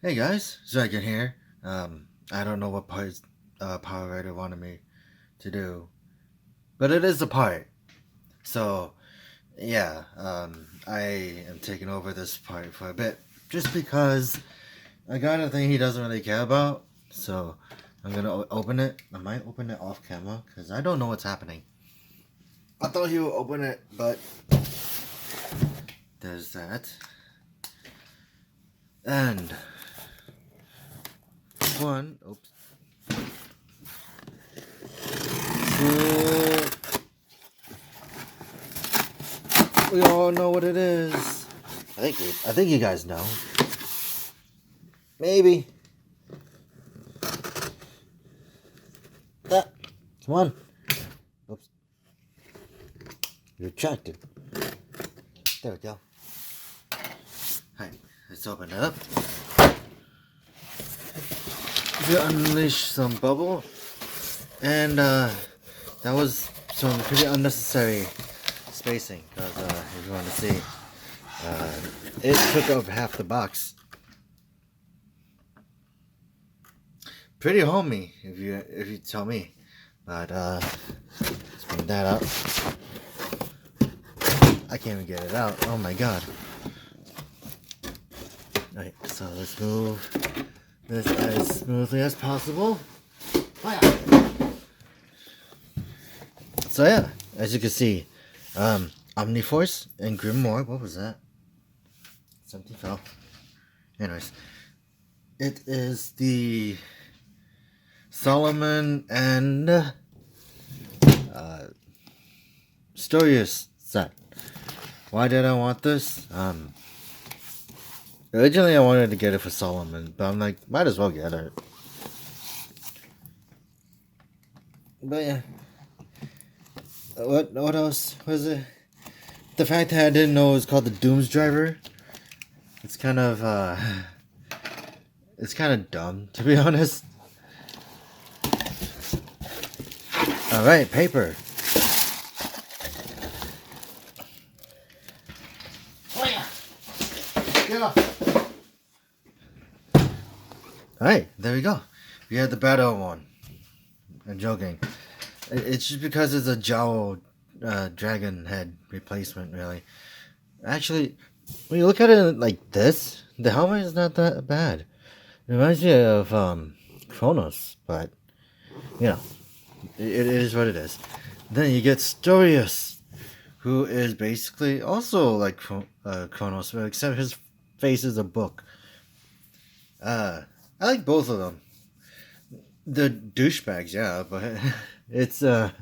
Hey guys, Zryken here. I don't know what part PowerRider wanted me to do, but it is a part. So, yeah, I am taking over this part for a bit, just because I got a thing he doesn't really care about. So, I'm gonna open it. I might open it off camera, because I don't know what's happening. I thought he would open it, but there's that. And one, oops. We all know what it is. I think you guys know. Maybe. Ah, come on. Oops. Retracted. There we go. Alright, let's open it up. To unleash some bubble. And that was some pretty unnecessary spacing, because if you want to see, it took up half the box. Pretty homey, if you tell me. But let's bring that up. I can't even get it out. Oh my god. Alright, so let's move this as smoothly as possible. So yeah, as you can see, Omniforce and Grimoire. What was that? Something fell. Anyways, it is the Solomon and Storius set. Why did I want this? Originally I wanted to get it for Solomon, but I'm like, might as well get it. But yeah. What else was it? The fact that I didn't know it was called the Dooms Driver. It's kind of dumb, to be honest. Alright, paper. Oh yeah. Get off. Alright, there we go. We had the battle one. I'm joking. It's just because it's a Jowl dragon head replacement, really. Actually, when you look at it like this, the helmet is not that bad. It reminds me of Kronos, but you know, it is what it is. Then you get Storius, who is basically also like Kronos, except his face is a book. I like both of them. The douchebags, yeah, but it's a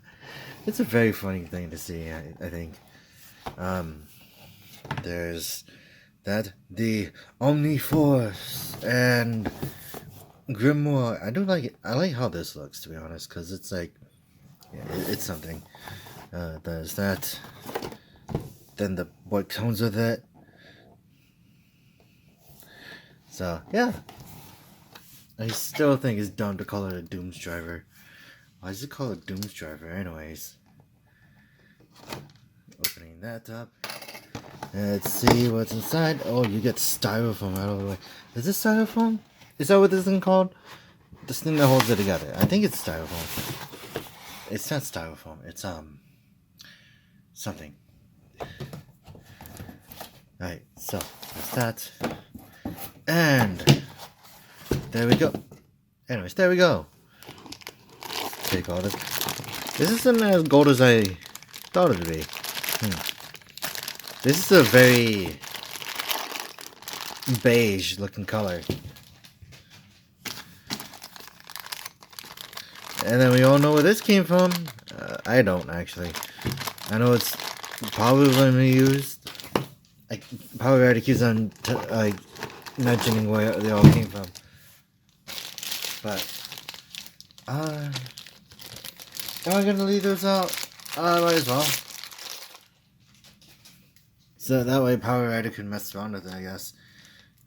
very funny thing to see. I think. There's that the Omniforce and Grimoire. I do like it. I like how this looks, to be honest, because it's like, yeah, it's something. There's that. Then what comes with it. So yeah. I still think it's dumb to call it a Dooms Driver. Why is it called a Dooms Driver anyways? Opening that up. Let's see what's inside. Oh, you get styrofoam out of the way. Is this styrofoam? Is that what this thing called? This thing that holds it together. I think it's styrofoam. It's not styrofoam. It's something. Alright, so that's that. And there we go. Anyways, there we go. Take all this. This isn't as gold as I thought it would be. This is a very beige looking color. And then we all know where this came from. I don't actually. I know it's probably when we used. I probably already keeps on mentioning where they all came from. But am I gonna leave those out? Might as well. So that way PowerRider can mess around with it, I guess.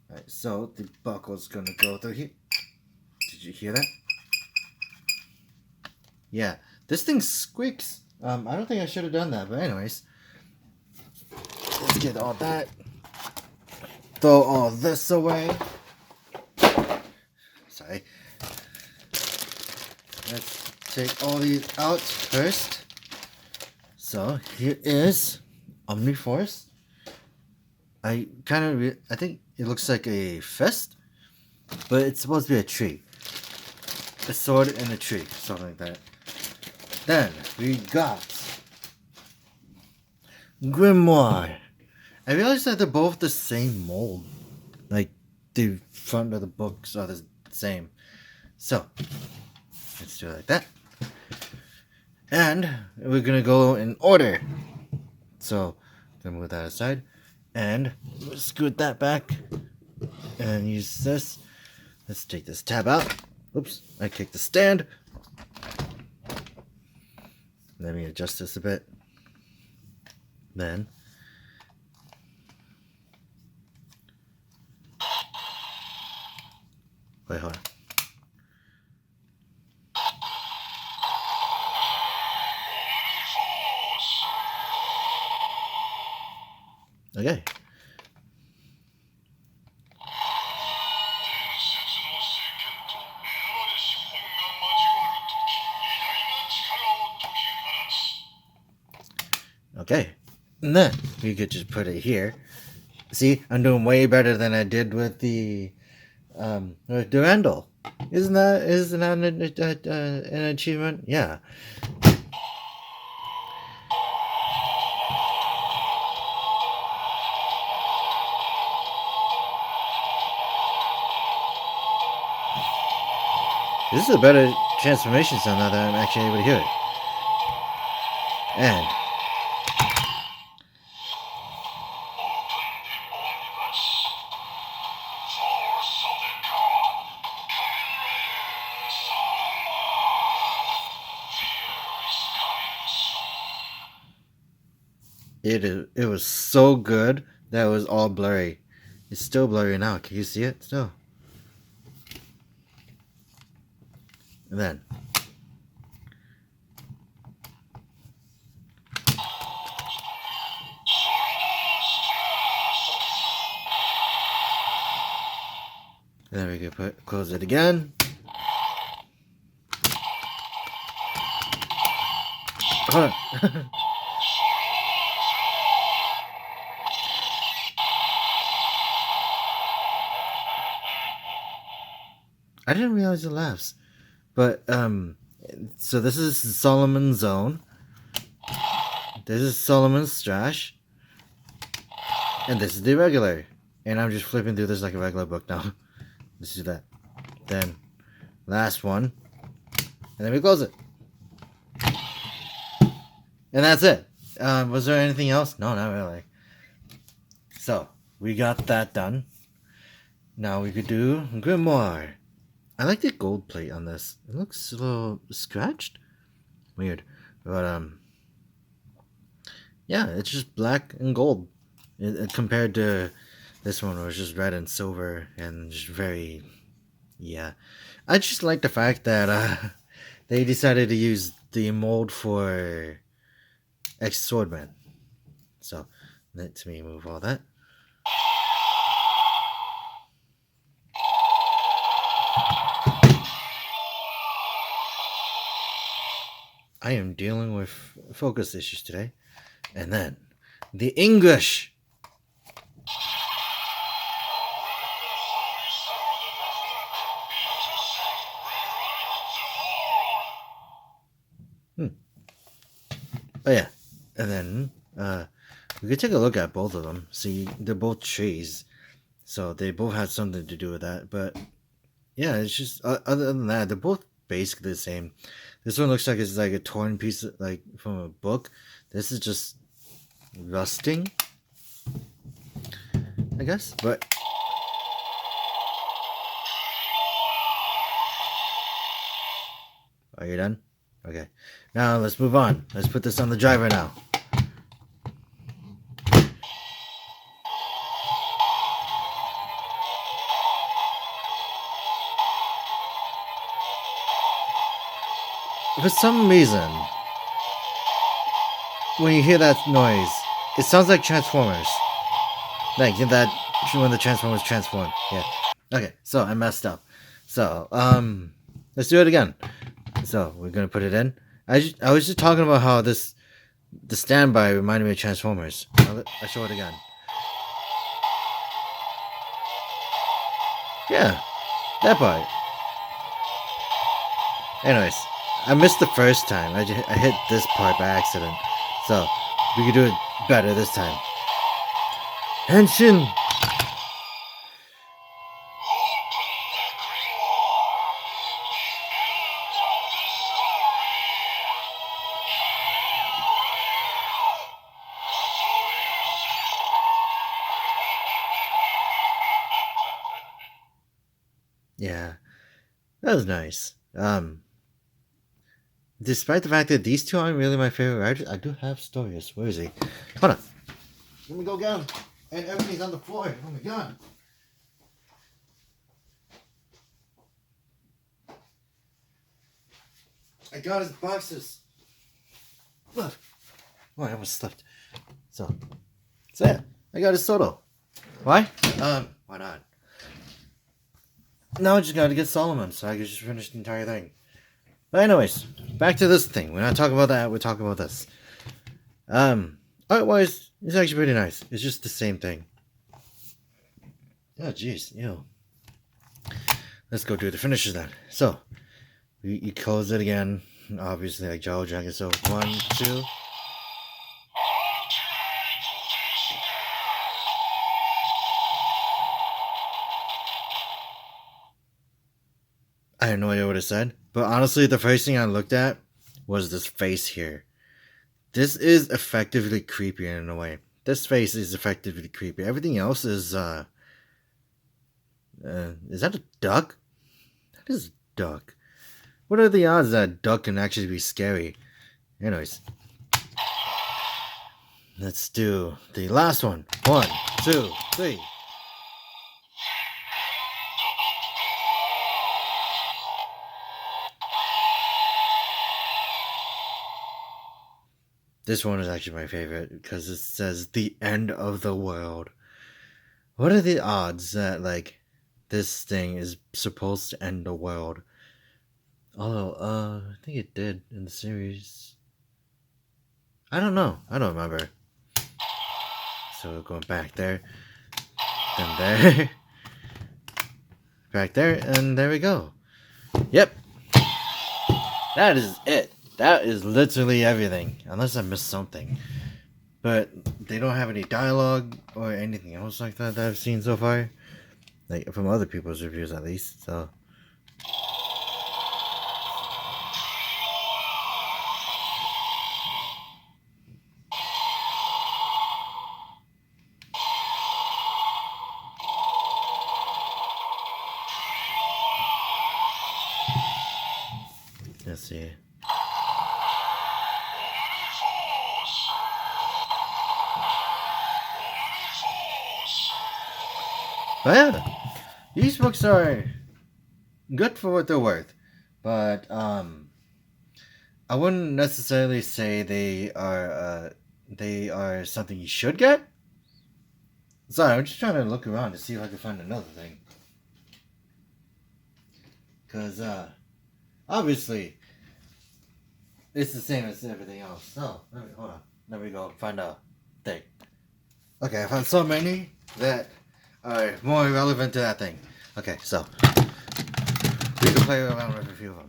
Alright, so the buckle's gonna go through here. Did you hear that? Yeah, this thing squeaks. I don't think I should have done that, but anyways. Let's get all that. Throw all this away. Sorry. Let's take all these out first. So here is Omniforce. I think it looks like a fist, but it's supposed to be a tree. A sword and a tree, something like that. Then we got Grimoire. I realized that they're both the same mold. Like, the front of the books are the same. So, let's do it like that. And we're gonna go in order. So, gonna move that aside. And scoot that back. And use this. Let's take this tab out. Oops, I kicked the stand. Let me adjust this a bit. Then wait, hold on. Okay. Okay, and then we could just put it here. See, I'm doing way better than I did with the Durandal. Isn't that an achievement? Yeah. This is a better transformation sound now that I'm actually able to hear it. And it was so good that it was all blurry. It's still blurry now. Can you see it still? And then we can close it again. Hold on. I didn't realize it laughs. But so this is Solomon's Zone. This is Solomon's Strash. And this is the regular. And I'm just flipping through this like a regular book now. Let's do that. Then last one. And then we close it. And that's it. Was there anything else? No, not really. So we got that done. Now we could do Grimoire. I like the gold plate on this. It looks a little scratched. Weird. But, yeah, it's just black and gold. Compared to this one, where it's just red and silver and just very... Yeah. I just like the fact that, they decided to use the mold for Ex-Swordman. So, let me move all that. I am dealing with focus issues today. And then, the English. Oh yeah. And then, we could take a look at both of them. See, they're both trees. So they both have something to do with that. But, yeah, it's just, other than that, they're both basically the same. This one looks like it's like a torn piece, like from a book. This is just rusting, I guess. But are you done? Okay. Now let's move on. Let's put this on the driver now. For some reason, when you hear that noise, it sounds like Transformers. Like that when the Transformers transform. Yeah. Okay, so I messed up. So, let's do it again. So, we're gonna put it in. I was just talking about how the standby reminded me of Transformers. I'll show it again. Yeah, that part. Anyways, I missed the first time. I hit this part by accident. So, we can do it better this time. Henshin! Yeah, that was nice. Despite the fact that these two aren't really my favorite writers, I do have Storius. Where is he? Hold on. Let me go get him. And everything's on the floor. Oh my god. I got his boxes. Look. Oh, I almost slipped. So yeah, I got his Soto. Why? Why not? Now I just gotta get Solomon so I can just finish the entire thing. But anyways, back to this thing. We're not talking about that, we're talking about this. Art-wise, it's actually pretty nice. It's just the same thing. Oh, jeez, ew. Let's go do the finishes then. So, you close it again. Obviously, like Jaw Dragon. So, 1, 2. I have no idea what it said. But honestly, the first thing I looked at was this face here. This is effectively creepy in a way. This face is effectively creepy. Everything else is that a duck? That is a duck. What are the odds that a duck can actually be scary? Anyways. Let's do the last one. 1, 2, 3. This one is actually my favorite because it says the end of the world. What are the odds that, like, this thing is supposed to end the world? Although, I think it did in the series. I don't know. I don't remember. So going back there, then there, back there, and there we go. Yep. That is it. That is literally everything. Unless I missed something. But they don't have any dialogue or anything else like that I've seen so far. Like, from other people's reviews at least, so. Let's see. But yeah, these books are good for what they're worth, but I wouldn't necessarily say they are something you should get. Sorry, I'm just trying to look around to see if I can find another thing, cause obviously it's the same as everything else. So hold on, there we go. Find a thing. Okay, I found so many that are more relevant to that thing. Okay, so we can play around with a few of them.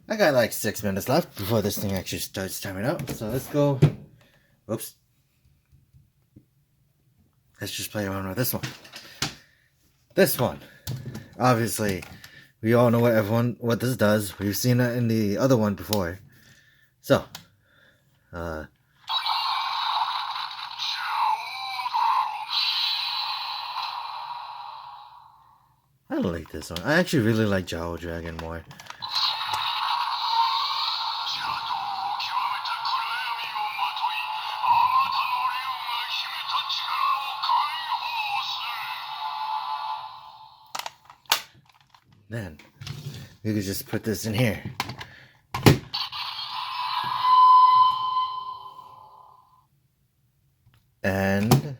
I got like 6 minutes left before this thing actually starts timing out. So let's go. Oops. Let's just play around with this one. This one. Obviously, we all know what this does. We've seen it in the other one before. So, I don't like this one. I actually really like Jaw Dragon more. Then we could just put this in here. And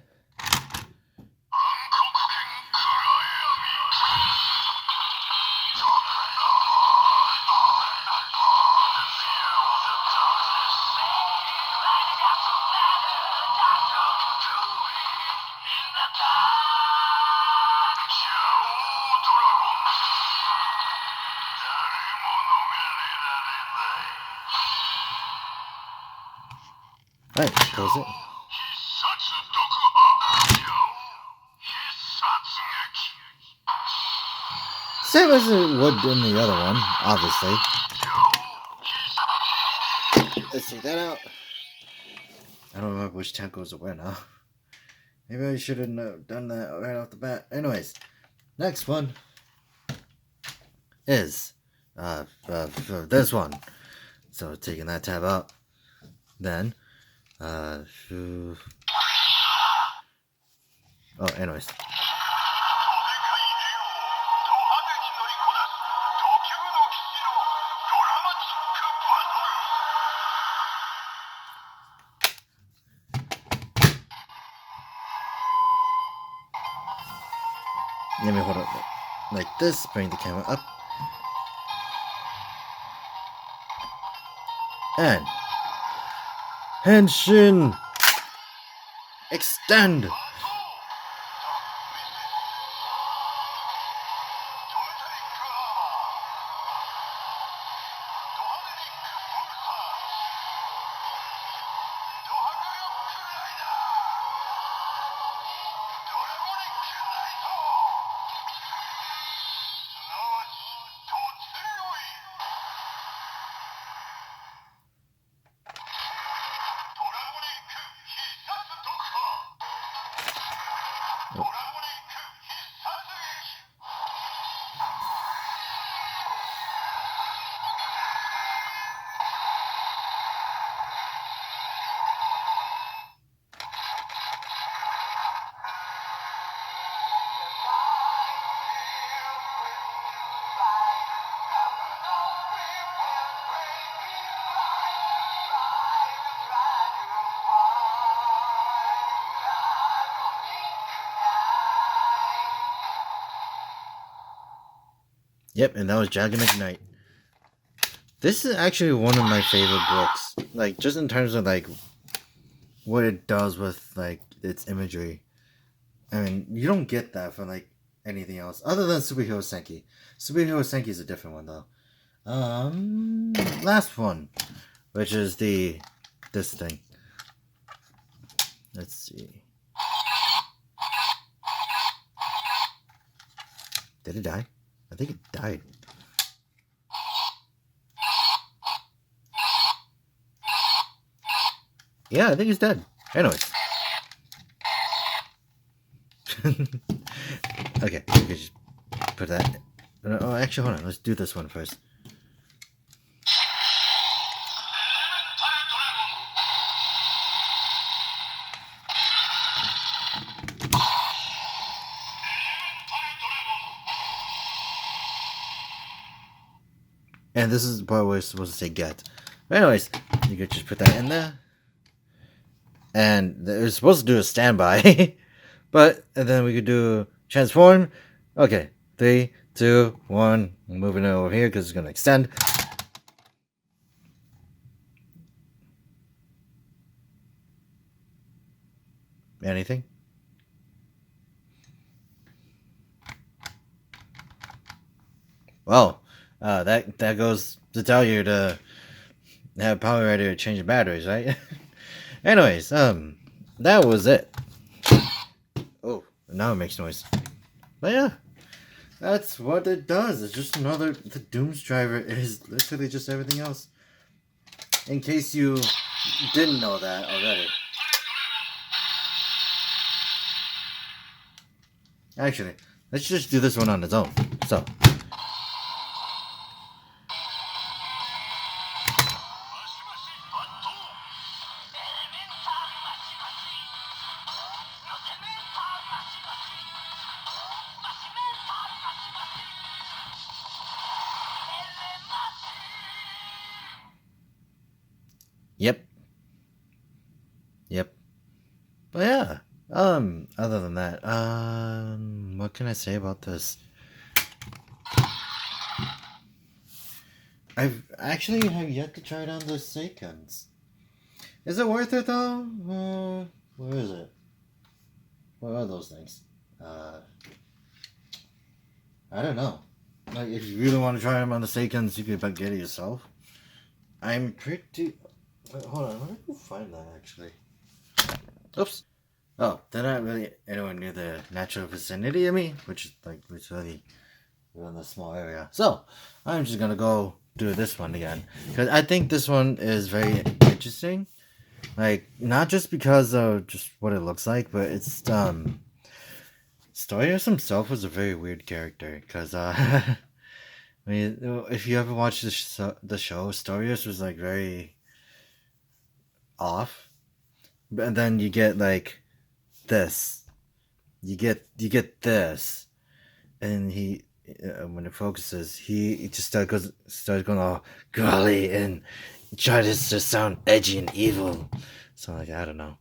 Alright, close it. Same as it would in the other one, obviously. Let's take that out. I don't remember which tank goes where now. Maybe I should have done that right off the bat. Anyways, next one is this one. So taking that tab out, then anyways. Let me hold it like this, bring the camera up. And Henshin extend. Yep, and that was Dragon Ignite. This is actually one of my favorite books. Like, just in terms of, like, what it does with, like, its imagery. I mean, you don't get that from, like, anything else. Other than Super Hero Senki. Super Hero Senki is a different one, though. Last one. Which is this thing. Let's see. Did it die? I think it died. Yeah, I think it's dead. Anyways. Okay, we can just put that. Oh, actually, hold on. Let's do this one first. And this is the part where it's supposed to say get. But anyways, you could just put that in there. And it's supposed to do a standby. And then we could do transform. Okay, 3, 2, 1. I'm moving it over here because it's going to extend. Anything? Well, that goes to tell you to have PowerRider change the batteries, right? Anyways, that was it. Oh, now it makes noise. But yeah, that's what it does. It's just another. The Dooms driver is literally just everything else. In case you didn't know that already. Actually, let's just do this one on its own. So. Yep. But yeah. Other than that, what can I say about this? I've actually have yet to try it on the Zrykens. Is it worth it though? Where is it? What are those things? I don't know. Like, if you really want to try them on the Zrykens, you could get it yourself. I'm pretty. Wait, hold on, where did you find that actually? Oops. Oh, they're not really anywhere near the natural vicinity of me, which is like it's really in a small area. So I'm just gonna go do this one again because I think this one is very interesting. Like not just because of just what it looks like, but it's Storyers himself was a very weird character because I mean if you ever watched the show, Storyers was like very off, and then you get like this, you get this, and he when it focuses, he just starts going all golly and tries to sound edgy and evil. So like I don't know.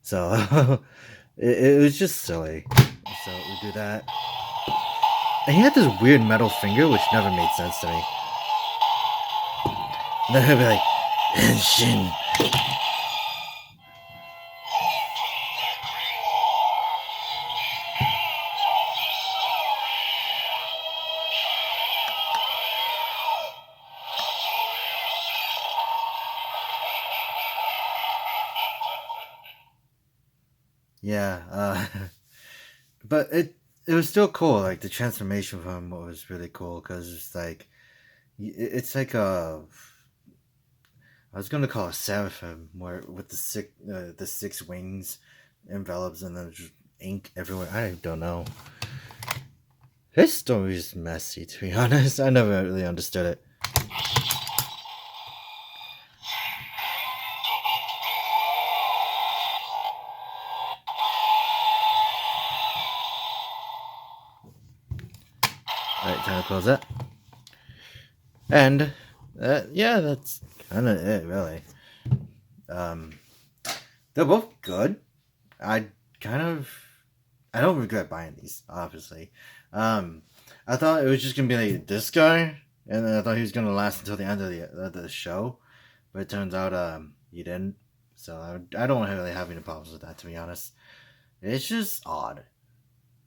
So it was just silly. So we do that. And he had this weird metal finger, which never made sense to me. And then he'll be like, Henshin. Yeah, but it was still cool. Like the transformation of him was really cool because it's like it's like a I was gonna call it seraphim, where with the six wings envelops and then just ink everywhere. I don't know. His story is messy, to be honest. I never really understood it. Alright, time to close that. And yeah, that's kind of it, really. Um, they're both good. I kind of I don't regret buying these, obviously. I thought it was just gonna be like this guy, and then I thought he was gonna last until the end of the show, but it turns out he didn't. So I don't really have any problems with that, to be honest. It's just odd.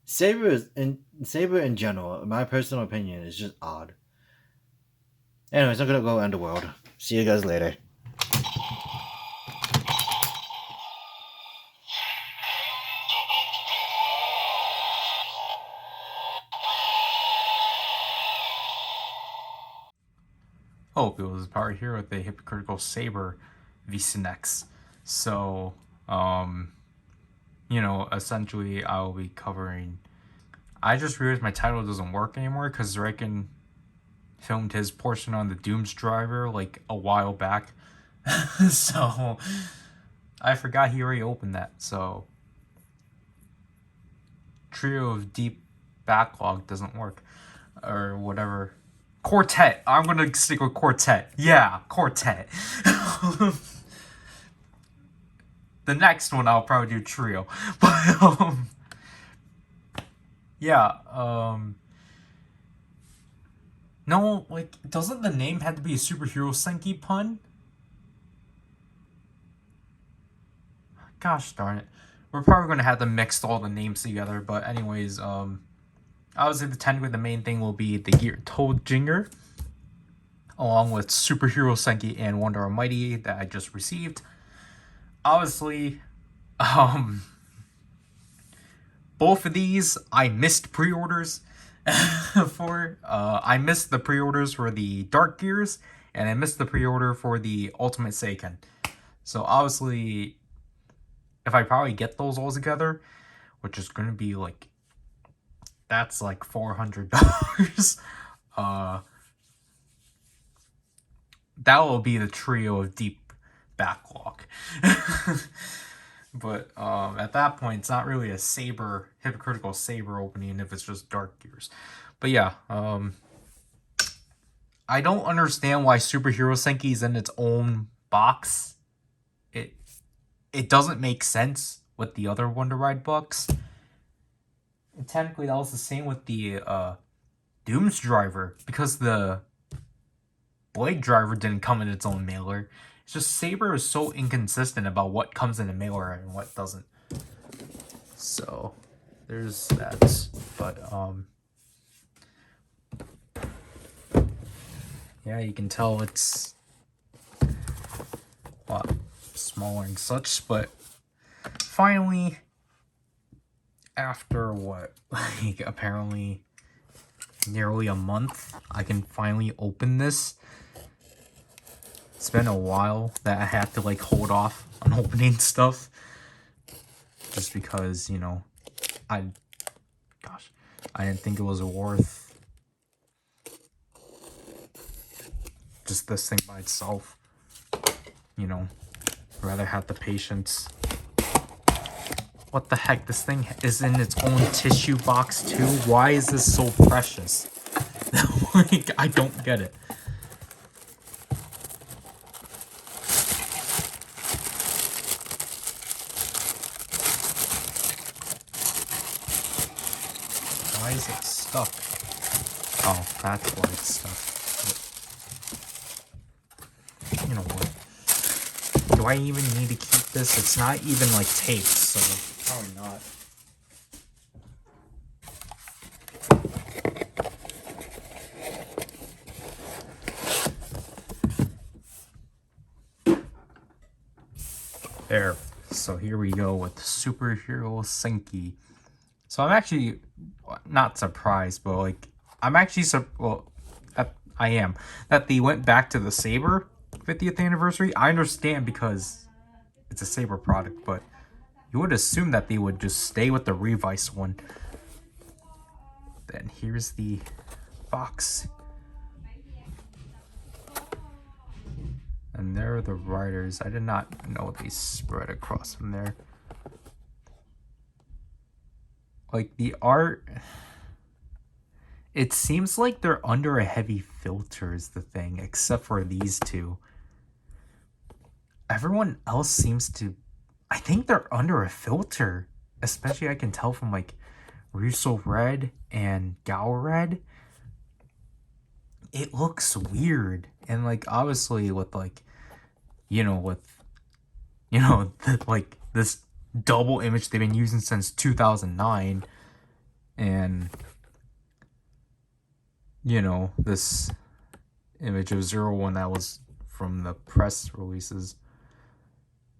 Saber in general, in my personal opinion, is just odd. Anyways, I'm gonna go Underworld. See you guys later. Oh, it was Power Hero with the Hypocritical Saber V-Cinext. So, essentially I'll be covering... I just realized my title doesn't work anymore because Zryken filmed his portion on the Dooms driver like a while back. So, I forgot he already opened that. So, Trio of Deep Backlog doesn't work. Or whatever. Quartet. I'm gonna stick with Quartet. Yeah, Quartet. The next one I'll probably do Trio. But yeah, no, like, doesn't the name have to be a Super Hero Senki pun? Gosh darn it. We're probably gonna have to mix all the names together, but anyways, obviously technically the main thing will be the Gear Toad Jinger, along with Super Hero Senki and Wonder Almighty that I just received. Obviously, both of these I missed pre-orders for. I missed the pre-orders for the Dark Gears, and I missed the pre-order for the Ultimate Seiken. So obviously, if I probably get those all together, which is gonna be like, that's like $400. That will be the Trio of Deep Backlog. But at that point, it's not really a Saber, Hypocritical Saber opening if it's just Dark Gears. But yeah, I don't understand why Super Hero Senki is in its own box. It doesn't make sense with the other Wonder Ride books. And technically, that was the same with the Dooms driver, because the Blade driver didn't come in its own mailer. It's just Saber is so inconsistent about what comes in a mailer and what doesn't. So there's that. But yeah, you can tell it's a lot smaller and such, but finally, after what, like, apparently nearly a month, I can finally open this. It's been a while that I had to, like, hold off on opening stuff. Just because, you know, I didn't think it was worth just this thing by itself. You know, rather have the patience. What the heck? This thing is in its own tissue box too? Why is this so precious? Like, I don't get it. Why is it stuck? Oh, that's why it's stuck. But, you know what? Do I even need to keep this? It's not even like taped, so probably not. There. So here we go with Super Hero Senki. So I'm actually not surprised, but like I'm actually I am that they went back to the Saber 50th anniversary. I understand because it's a Saber product, but you would assume that they would just stay with the Revice one. Then here's the box. And there are the riders. I did not know they spread across from there. Like, the art, it seems like they're under a heavy filter is the thing, except for these two. Everyone else seems to, I think they're under a filter. Especially I can tell from, like, Russo Red and Gao Red. It looks weird. And, like, obviously with, like, like, this double image they've been using since 2009. And, you know, this image of 01 that was from the press releases.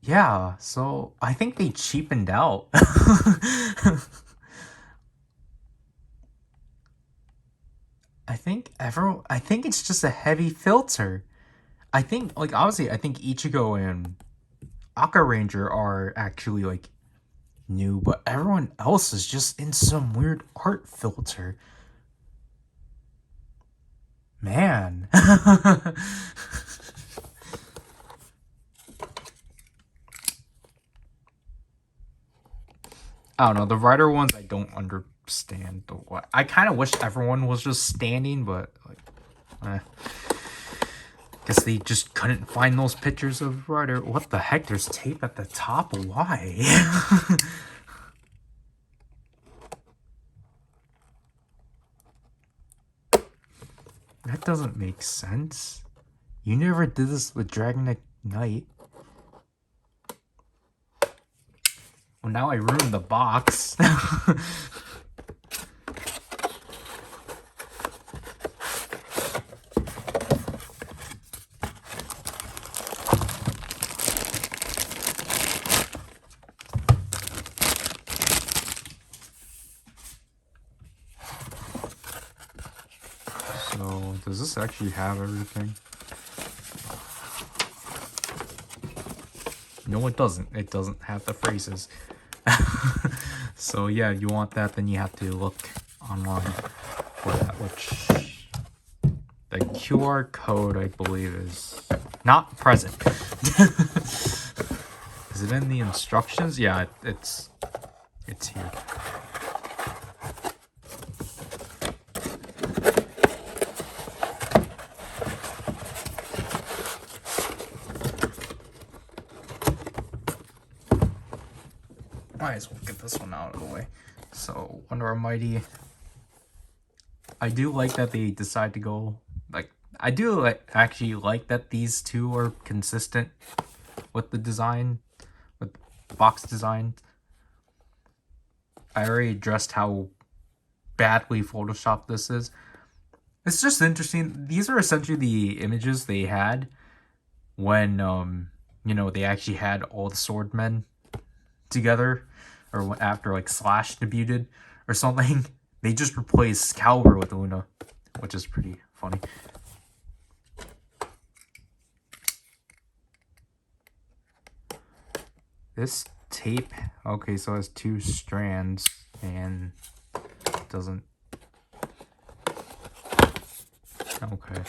Yeah, so I think they cheapened out. I think it's just a heavy filter. I think, like, obviously, I think Ichigo and Aka Ranger are actually, like, new, but everyone else is just in some weird art filter. Man. I don't know, the Rider ones I don't understand. I kind of wish everyone was just standing, but, like, guess they just couldn't find those pictures of Rider. What the heck? There's tape at the top. Why? That doesn't make sense. You never did this with Dragon Knight. Well, now I ruined the box. So, does this actually have everything? No, it doesn't. It doesn't have the phrases. So, yeah, if you want that, then you have to look online for that, which the QR code, I believe, is not present. Is it in the instructions? Yeah, it's here. Might as well get this one out of the way. So, Wonder Almighty. I do like that they decide to go, like, I do actually like that these two are consistent with the design, with the box design. I already addressed how badly photoshopped this is. It's just interesting. These are essentially the images they had when they actually had all the swordmen together, or after like Slash debuted or something, they just replaced Calvert with Luna, which is pretty funny. This tape, okay, so it has 2 strands and doesn't. Okay.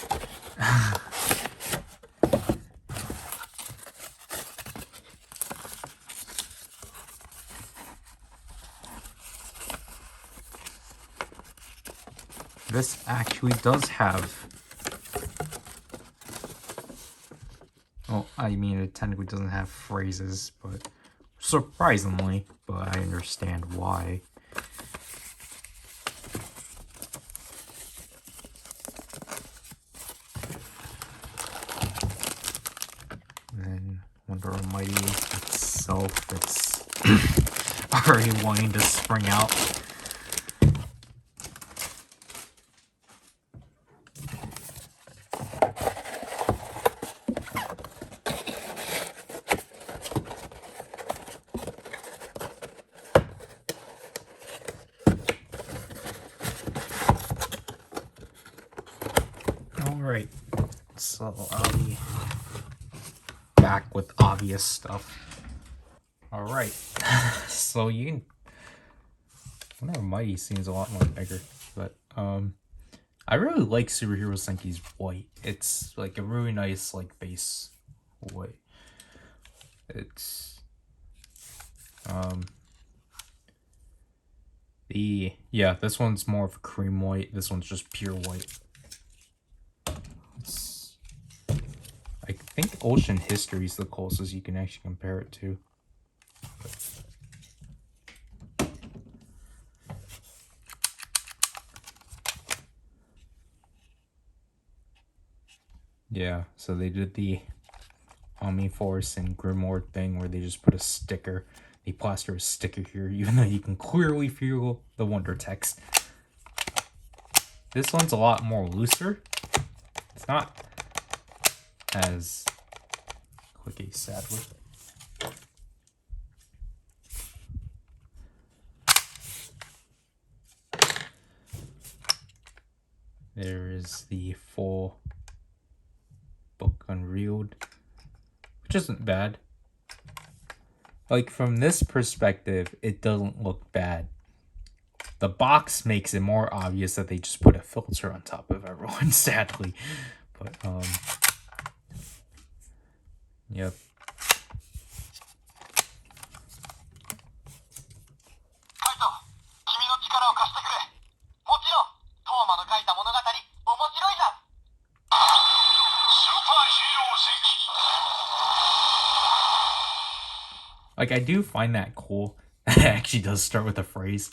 This actually does have. Well, I mean, it technically doesn't have phrases, but surprisingly, but I understand why. And then Wonder Almighty itself, it's already wanting to spring out. Alright, so I'll be back with obvious stuff. Alright, so you can. Wonder Mighty seems a lot more bigger, but I really like Super Hero Senki's white. It's like a really nice like base white. It's this one's more of a cream white. This one's just pure white. I think Ocean History is the closest you can actually compare it to. Yeah, so they did the Omniforce and Grimoire thing where they just put a sticker. They plaster a sticker here, even though you can clearly feel the Wonder text. This one's a lot more looser. It's not as clicky, sadly. There is the full book unreeled, which isn't bad. Like, from this perspective, it doesn't look bad. The box makes it more obvious that they just put a filter on top of everyone, sadly. But, yep. Like, I do find that cool. It actually does start with a phrase.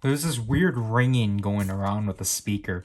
There's this weird ringing going around with the speaker.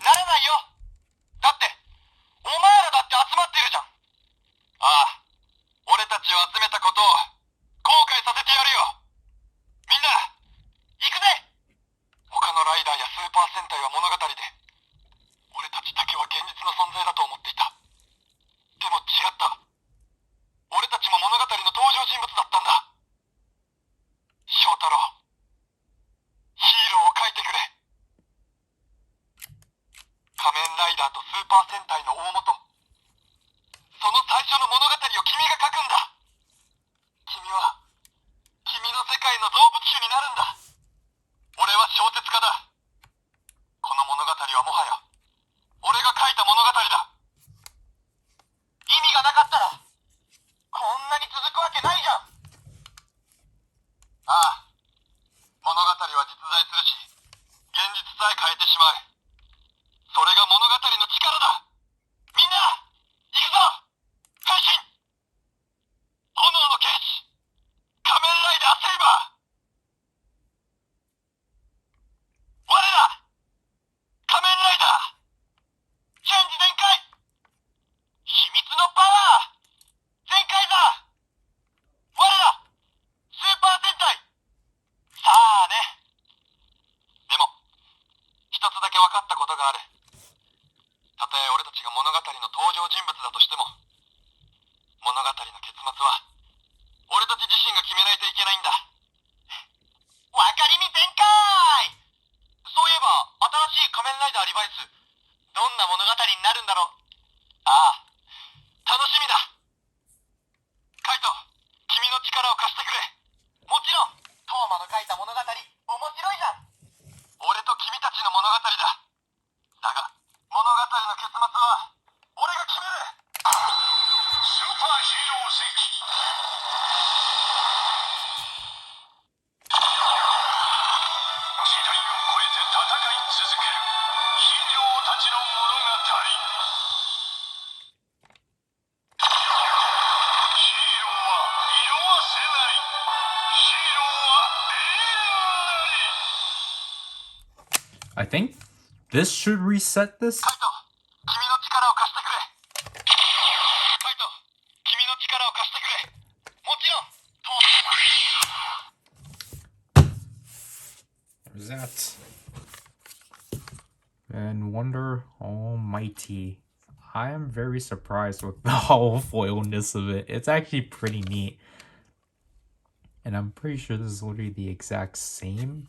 I think this should reset this. There's that. And Wonder Almighty. I am very surprised with the holofoilness of it. It's actually pretty neat. And I'm pretty sure this is literally the exact same.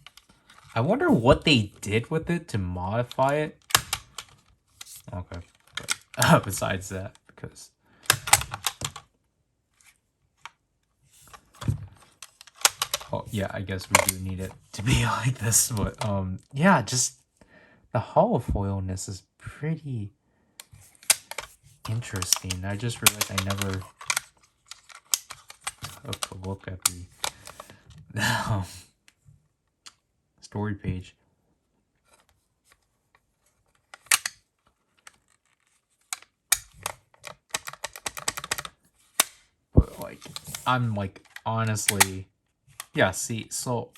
I wonder what they did with it to modify it. Okay. But, besides that, because... Oh, yeah, I guess we do need it to be like this. But, yeah, just... The holofoilness is pretty interesting. I just realized I never took a look at the story page. But like, I'm like, honestly, yeah, see, so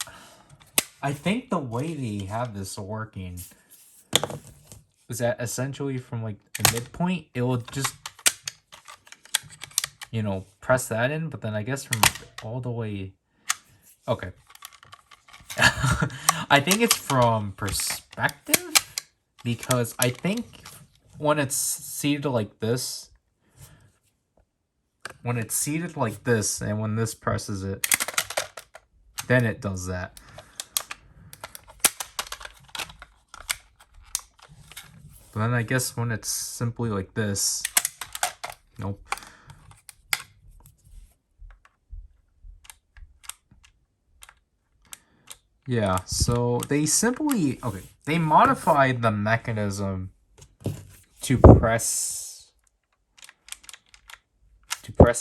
I think the way they have this working is that essentially from like the midpoint, it will just, you know, press that in, but then I guess from all the way, okay. I think it's from perspective, because I think when it's seated like this, and when this presses it, then it does that. But then I guess when it's simply like this, nope. Yeah, so they simply, okay, they modified the mechanism to press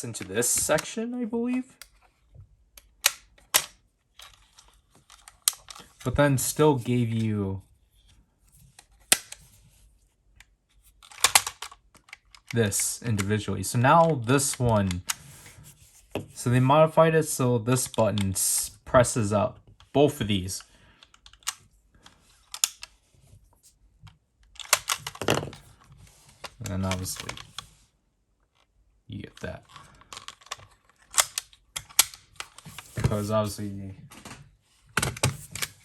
into this section, I believe. But then still gave you this individually. So now this one, so they modified it so this button presses up both of these. And then obviously you get that. Because obviously you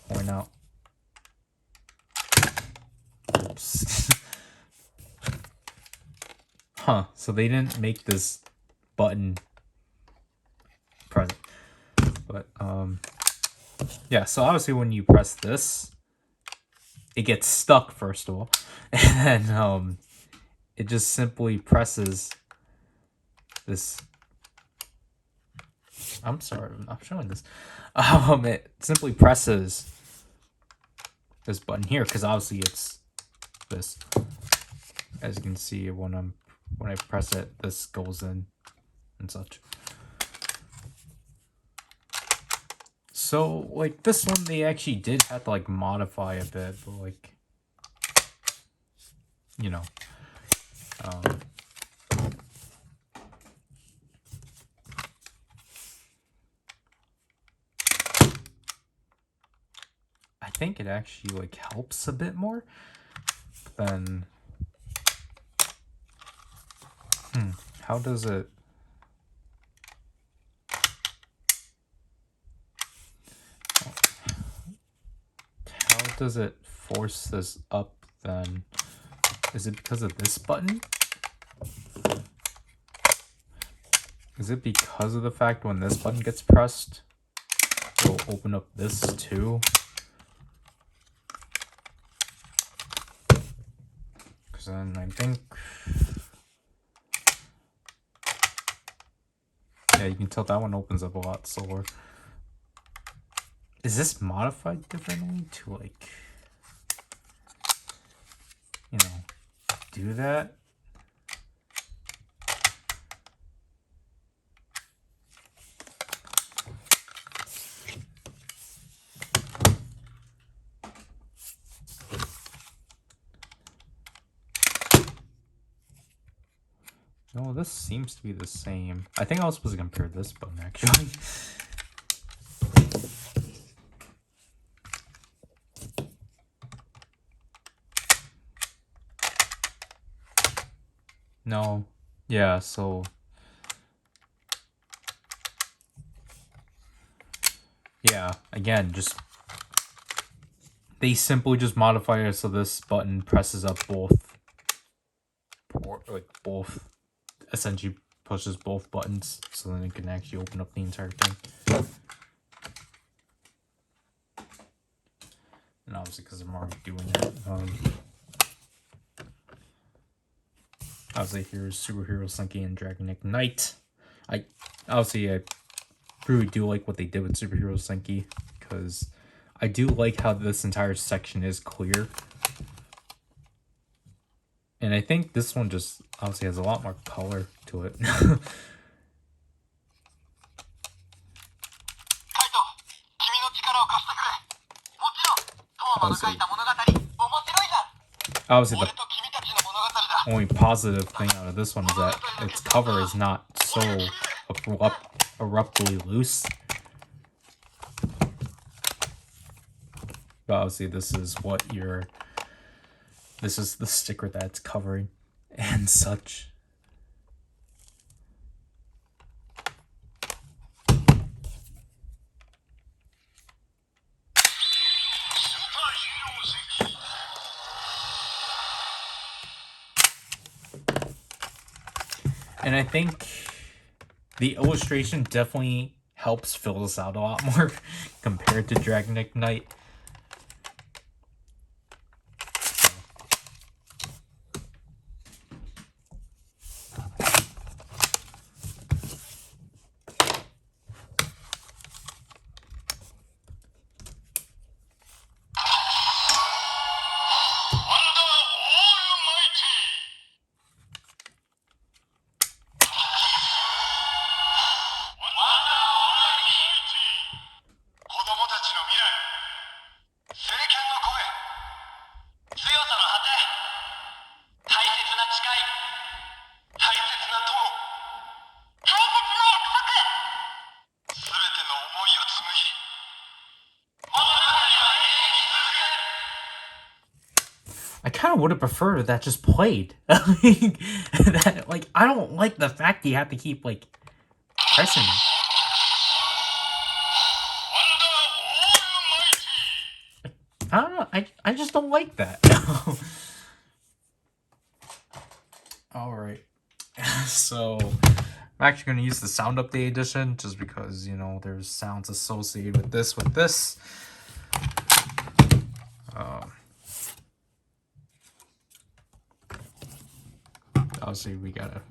point out. Oops. Huh, so they didn't make this button present. But yeah, so obviously when you press this, it gets stuck first of all. And then it just simply presses this. I'm sorry, I'm not showing this. It simply presses this button here, because obviously it's this. As you can see, when I press it, this goes in and such. So like this one, they actually did have to like modify a bit, but like, you know, I think it actually like helps a bit more than. How does it? How does it force this up then? Is it because of this button? Is it because of the fact when this button gets pressed, it will open up this too? Because then I think... Yeah, you can tell that one opens up a lot slower. Is this modified differently to like, you know, do that? No, this seems to be the same. I think I was supposed to compare this button actually. No. Yeah, so... Yeah, again, just... They simply just modify it so this button presses up both... both... Essentially pushes both buttons, so then it can actually open up the entire thing. And obviously, because I'm already doing that, obviously here's Super Hero Senki and Dragon Ignite. I really do like what they did with Super Hero Senki, because I do like how this entire section is clear. And I think this one just obviously has a lot more color to it. Obviously, the only positive thing out of this one is that its cover is not so abruptly loose. But obviously, this is the sticker that it's covering and such. And I think the illustration definitely helps fill this out a lot more compared to Dragon Ignite. I kind of would have preferred that just played. I don't like the fact that you have to keep like pressing. I don't know. I just don't like that. All right. So I'm actually going to use the sound update edition just because, you know, there's sounds associated with this. Obviously, we gotta...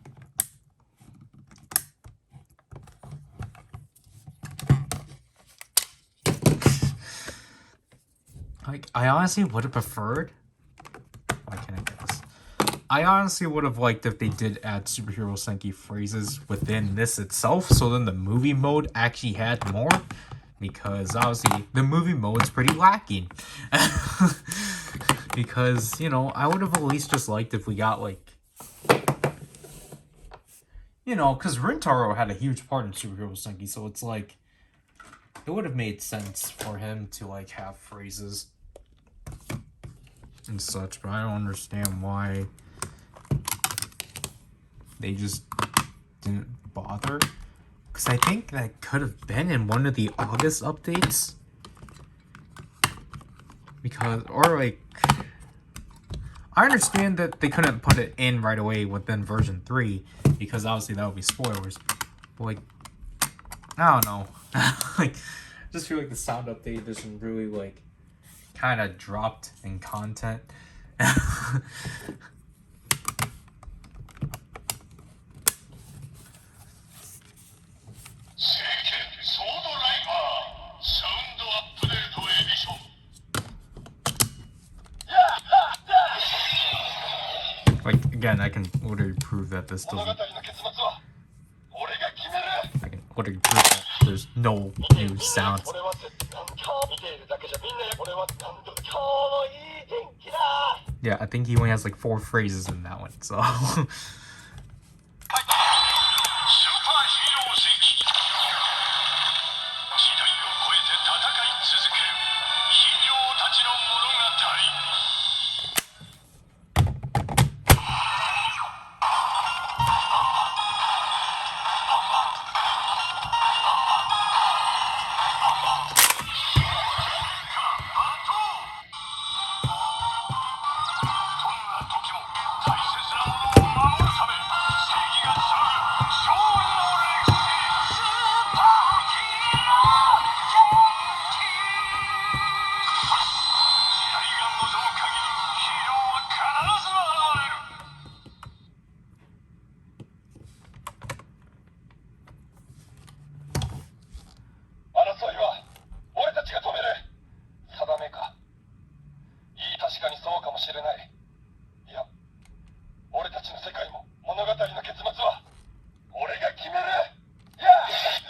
Like, I honestly would have preferred... Why can't I get this? I honestly would have liked if they did add Super Hero Senki phrases within this itself, so then the movie mode actually had more. Because, obviously, the movie mode's pretty lacking. Because, you know, I would have at least just liked if we got, like... You know, because Rintaro had a huge part in Super Hero Senki, so it's like... It would have made sense for him to, like, have phrases and such, but I don't understand why they just didn't bother. Because I think that could have been in one of the August updates. Because, or like... I understand that they couldn't put it in right away within version 3, because obviously that would be spoilers. But like, I don't know. Like, I just feel like the sound update edition really like kind of dropped in content. Like, again, I can literally prove that this doesn't... I can literally prove that there's no new sounds. Yeah, I think he only has like 4 phrases in that one, so... しれない。いや、俺たちの世界も物語の結末は俺が決める。やっスー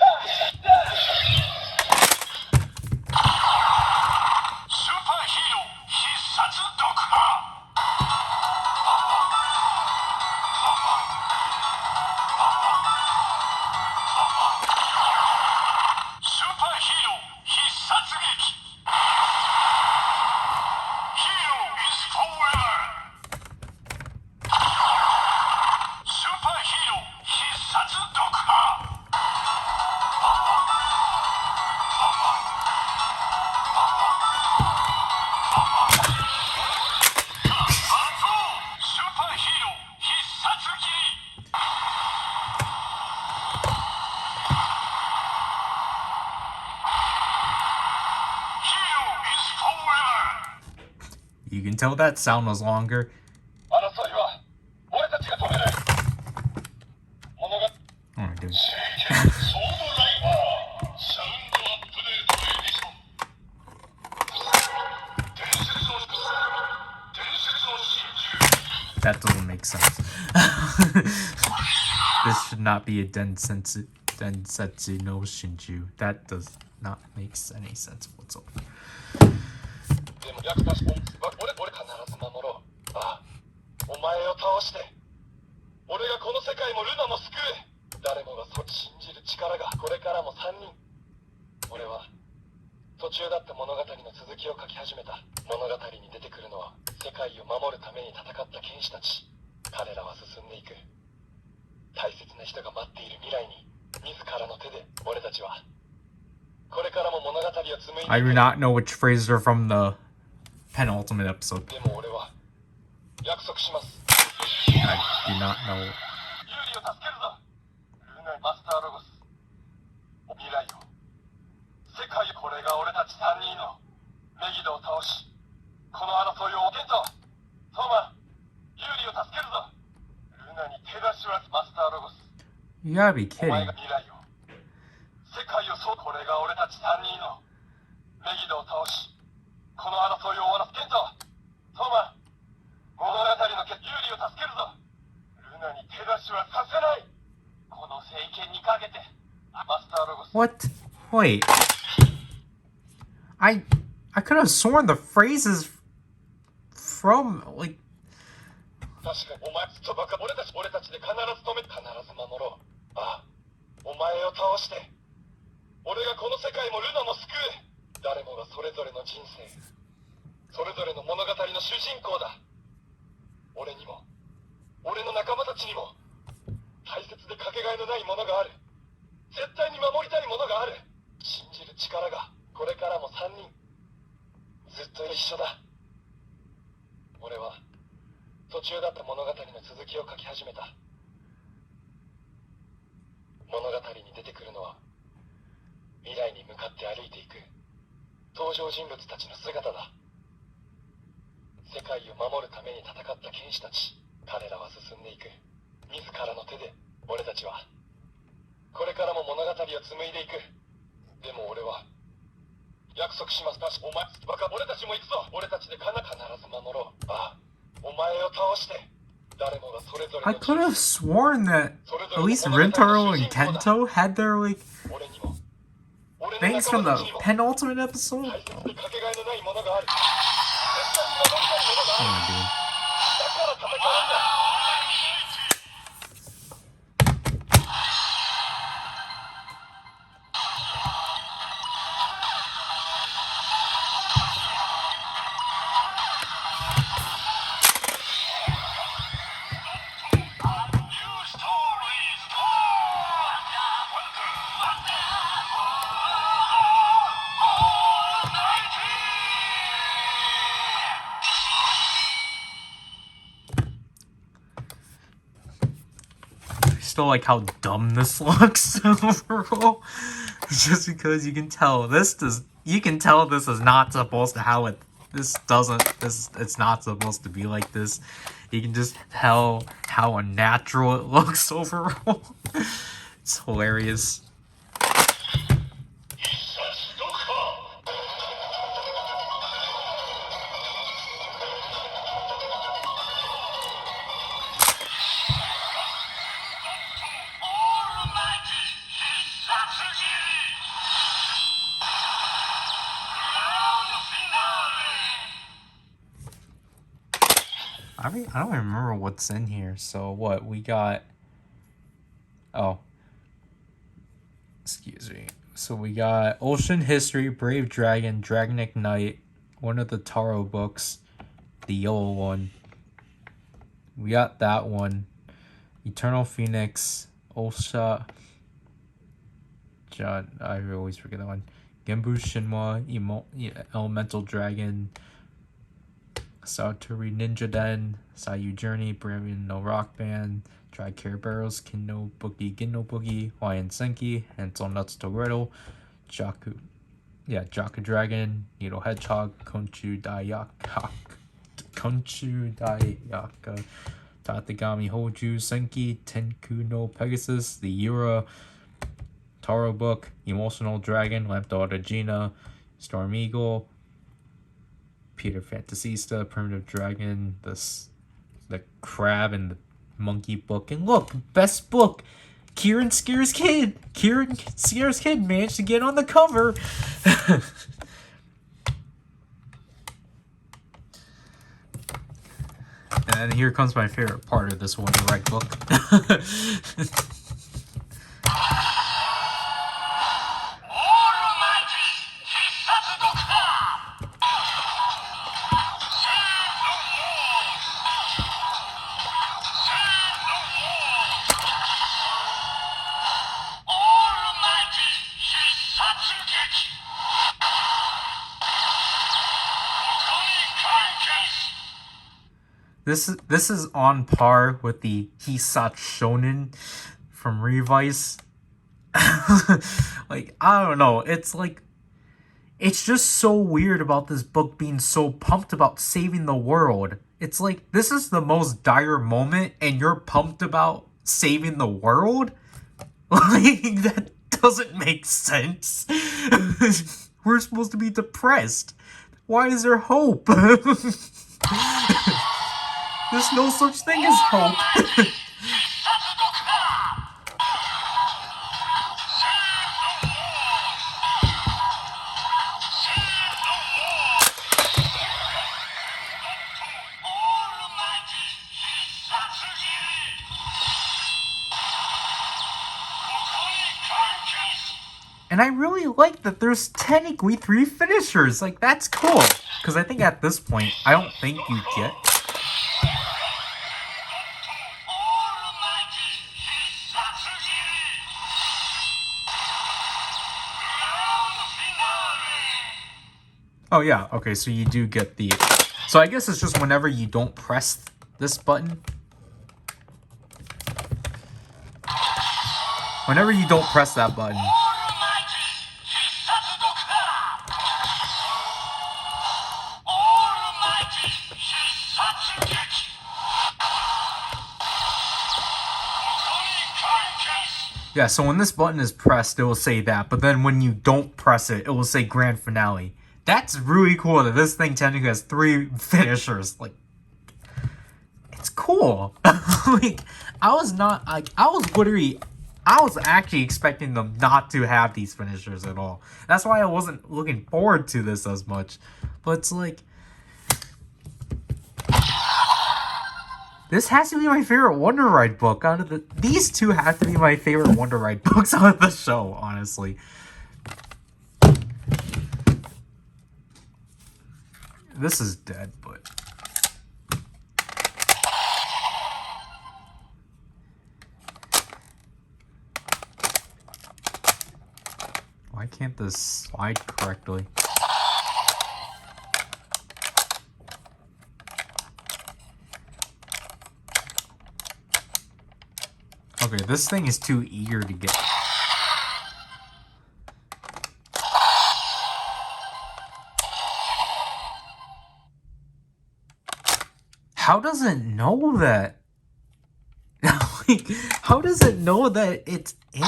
パーヒーロー必殺読破。スーパーヒーロー必殺撃。Hero is forever. スーパーヒーロー必殺読破。スーパーヒーロー必殺斬り。Hero is forever. You can tell that sound was longer. 争いは俺たちが止める。物語 Oh, dude. ソードライバーサウンドアップデートエディション。伝説の真珠。 That doesn't make sense. This should not be a Densetsu no Shinju. That does not make any sense whatsoever. でも役立ち俺必ず守ろう。ああ、お前を倒して俺がこの世界もルナも救う。誰もがそう信じる力がこれからも3人。俺は途中だって物語の続きを書き始めた。物語に出てくるのは世界を守るために戦った剣士たち。彼らは進んでいく。大切な人が待っている未来に自らの手で俺たちはこれからも物語を紡いでいく。 I do not know which phrases are from the penultimate episode. でも俺は約束します。 I do not know. ユーリを助けるぞ。ルナマスターロゴス。未来を世界。これが俺たち3人のメギドを倒しこの争いをケントトーマユーリを助けるぞ。ルナに手出しはマスターロゴス。 You gotta be お前 kidding. が未来を世界をそう。これが俺たち3人のメギドを倒しこの争いを終わらす。ケントトーマ物語のユーリを助けるぞ。ルナに手出しはさせない。この聖剣にかけてマスターロゴス。 What? Wait. I could have sworn the phrases from like 確かにお前とバカ。俺たちで必ず止め必ず守ろう。ああ、お前を倒して俺がこの世界もルナも救う。誰もがそれぞれの人生それぞれの物語の主人公だ。俺にも俺の仲間たちにも大切でかけがえのないものがある。絶対に守りたいものがある。信じる力がこれからも3人ずっと一緒だ。俺は途中だった物語の続きを書き始めた。物語に出てくるのは未来に向かって歩いていく登場人物たちの姿だ。世界を守るために戦った剣士たち。彼らは進んでいく。自らの手で俺たちはこれからも物語を紡いでいく。でも俺は約束します。お前バカ。俺たちも行くぞ。俺たちで必ず守ろう。ああ、お前を倒して誰もがそれぞれ I の could have sworn that それぞ at れ least の物語の Rintaro 主 and 人公だ。 Kento had their like 俺にも俺の things 仲 from 間た the ちにも penultimate episode. 大切でかけがえのないものがある。絶対に守りたいものがある。 Oh, dude. だから戦うんだ。Still like how dumb this looks overall. Just because you can tell this is not supposed to how it it's not supposed to be like this. You can just tell how unnatural it looks overall. It's hilarious. I don't even remember what's in here. So what we got? Oh, excuse me. So we got Ocean History, Brave Dragon, Dragon Ignite, one of the Taro books, the yellow one. We got that one. Eternal Phoenix, Osha. John, I always forget that one. Genbu Shinwa, Elemental Dragon, Satori Ninja Den, Sayu Journey, Brilliant No Rock Band, Dry Care Barrels, Kinno Boogie, Ginno Boogie, Hawaiian Senki, Hansel Nuts to Riddle, Jaku Dragon, Needle Hedgehog, Konchu Dayaka, Tatagami Hoju Senki, Tenku no Pegasus, the Yura, Taro Book, Emotional Dragon, Lamp Daughter Gina, Storm Eagle, Peter Fantasista, Primitive Dragon, the Crab and the Monkey Book, and look, best book, Kieran Scares Kid. Kieran Scares Kid managed to get on the cover. And here comes my favorite part of this Wonder Right book. This is on par with the Hisatsu Shonen from Revice. Like, I don't know. It's like, it's just so weird about this book being so pumped about saving the world. It's like, this is the most dire moment and you're pumped about saving the world? Like, that doesn't make sense. We're supposed to be depressed. Why is there hope? There's no such thing as hope. And I really like that there's technically 3 finishers. Like, that's cool. Because I think at this point, I don't think you get... Oh yeah, okay, so you do get the... So I guess it's just whenever you don't press this button. Whenever you don't press that button. Yeah, so when this button is pressed, it will say that. But then when you don't press it, it will say Grand Finale. That's really cool that this thing technically has 3 finishers. Like, it's cool. Like, I was actually expecting them not to have these finishers at all. That's why I wasn't looking forward to this as much. But it's like... This has to be my favorite Wonder Ride book out of these 2 have to be my favorite Wonder Ride books out of the show, honestly. This is dead, but... Why can't this slide correctly? Okay, this thing is too eager to get... How does it know that? Like, how does it know that it's in me?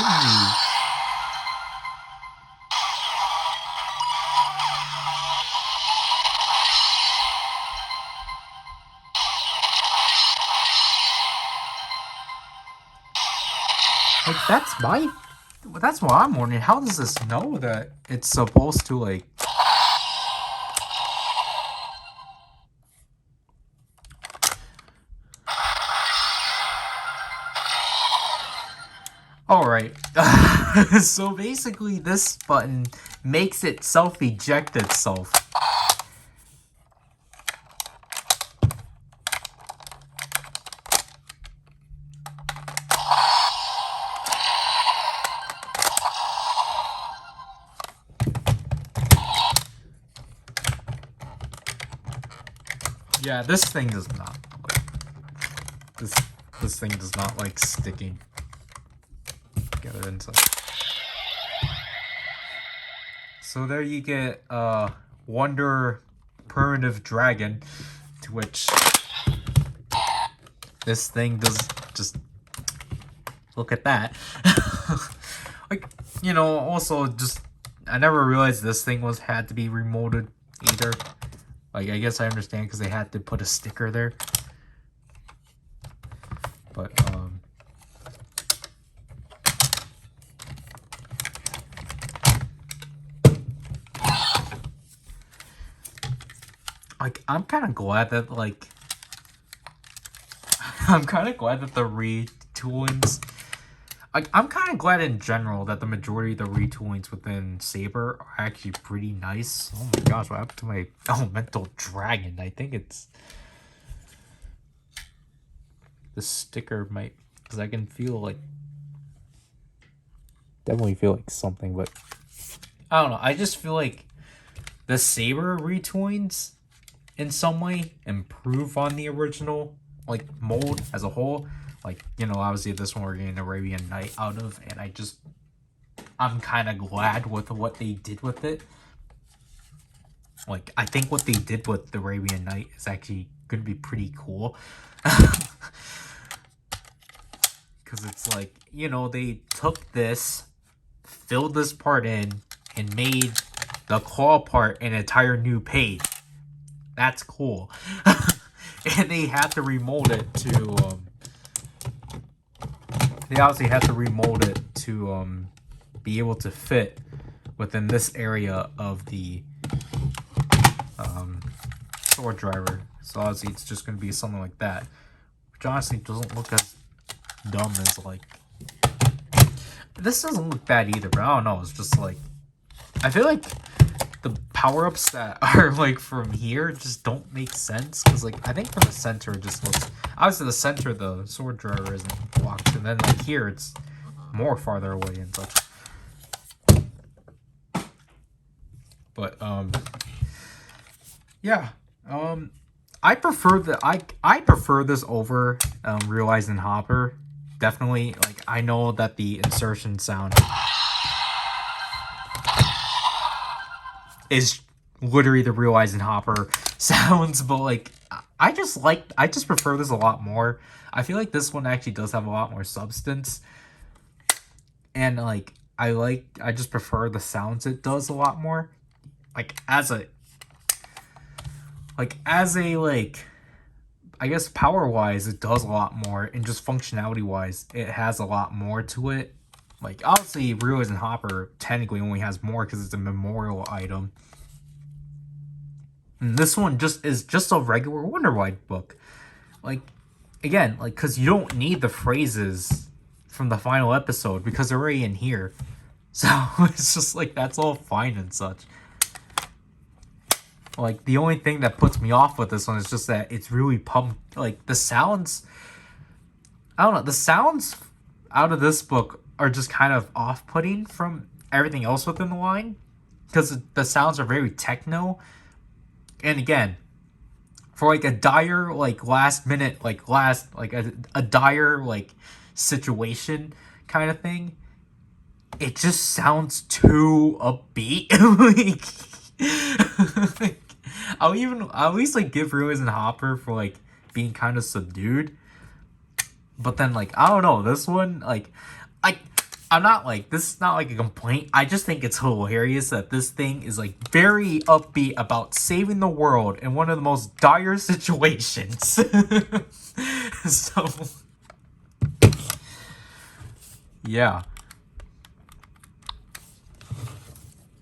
Like, that's what I'm wondering. How does this know that it's supposed to, like... Alright, so basically this button makes it self-eject itself. Yeah, this thing does not like this thing does not like sticking together inside. So there you get Wonder Primitive Dragon, to which this thing does just look at that. Like, you know, also just I never realized this thing had to be remoted either. Like, I guess I understand because they had to put a sticker there. But, like, I'm kind of glad that, like, I'm kind of glad that the retoolings, like, I'm kind of glad in general that the majority of the retoolings within Saber are actually pretty nice. Oh my gosh, what happened to my elemental dragon? I think it's the sticker might, because I can feel like, definitely feel like something, but I don't know. I just feel like the Saber retoolings in some way improve on the original like mold as a whole. Like, you know, obviously this one we're getting Arabian Night out of, and I'm kind of glad with what they did with it. Like, I think what they did with the Arabian Night is actually going to be pretty cool. Because it's like, you know, they took this, filled this part in, and made the claw part an entire new page. That's cool. And they had to remold it to, they obviously had to remold it to, be able to fit within this area of the, sword driver. So obviously it's just going to be something like that. Which honestly doesn't look as dumb as, like, this doesn't look bad either, but I don't know, it's just like, I feel like the power-ups that are like from here just don't make sense, because like I think from the center it just looks, obviously the center of the sword driver isn't blocked, and then like here it's more farther away and such. But yeah, I prefer I prefer this over Realizing Hopper. Definitely, like, I know that the insertion sound is literally the Realizing Hopper sounds, but like I just prefer this a lot more. I feel like this one actually does have a lot more substance, and like I just prefer the sounds it does a lot more. Like as a I guess power wise it does a lot more, and just functionality wise it has a lot more to it. Like obviously Realizing Hopper technically only has more because it's a memorial item. And this one is just a regular Wonderwide book. Like, again, like, because you don't need the phrases from the final episode because they're already in here. So it's just like, that's all fine and such. Like, the only thing that puts me off with this one is just that it's really pumped. Like, the sounds, I don't know, the sounds out of this book are just kind of off-putting from everything else within the line. Because the sounds are very techno. And again, for like a dire, like last minute, like a dire, like situation kind of thing, it just sounds too upbeat. Like, I'll at least like give Realizing Hopper for like being kind of subdued. But then like, I don't know, this one, like, I'm not like, this is not like a complaint. I just think it's hilarious that this thing is like very upbeat about saving the world in one of the most dire situations. So, yeah.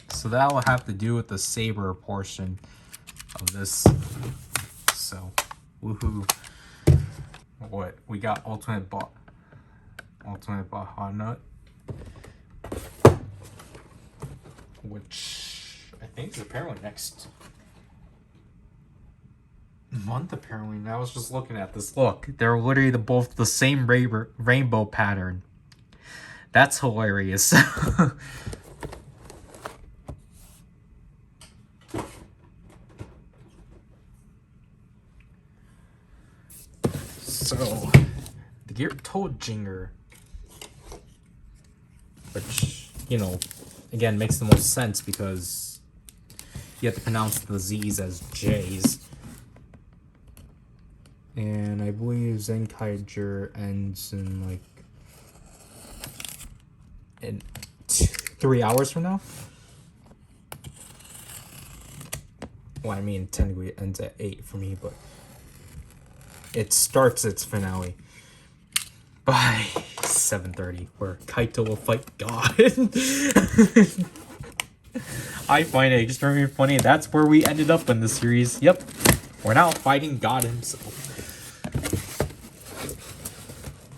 So that will have to do with the Saber portion of this. So, woohoo. What? We got Ultimate Baja Nut. which I think is apparently next month. Apparently, I was just looking at this. Look, they're literally both the same rainbow pattern. That's hilarious. So, the Gear Toad Jinger, which, you know, again, makes the most sense because you have to pronounce the Z's as J's. And I believe Zenkaiger ends in, like, in 3 hours from now. Well, I mean, technically it ends at 8 for me, but it starts its finale by 7:30, where Kaito will fight God. I find it extremely funny. That's where we ended up in the series. Yep, we're now fighting God himself.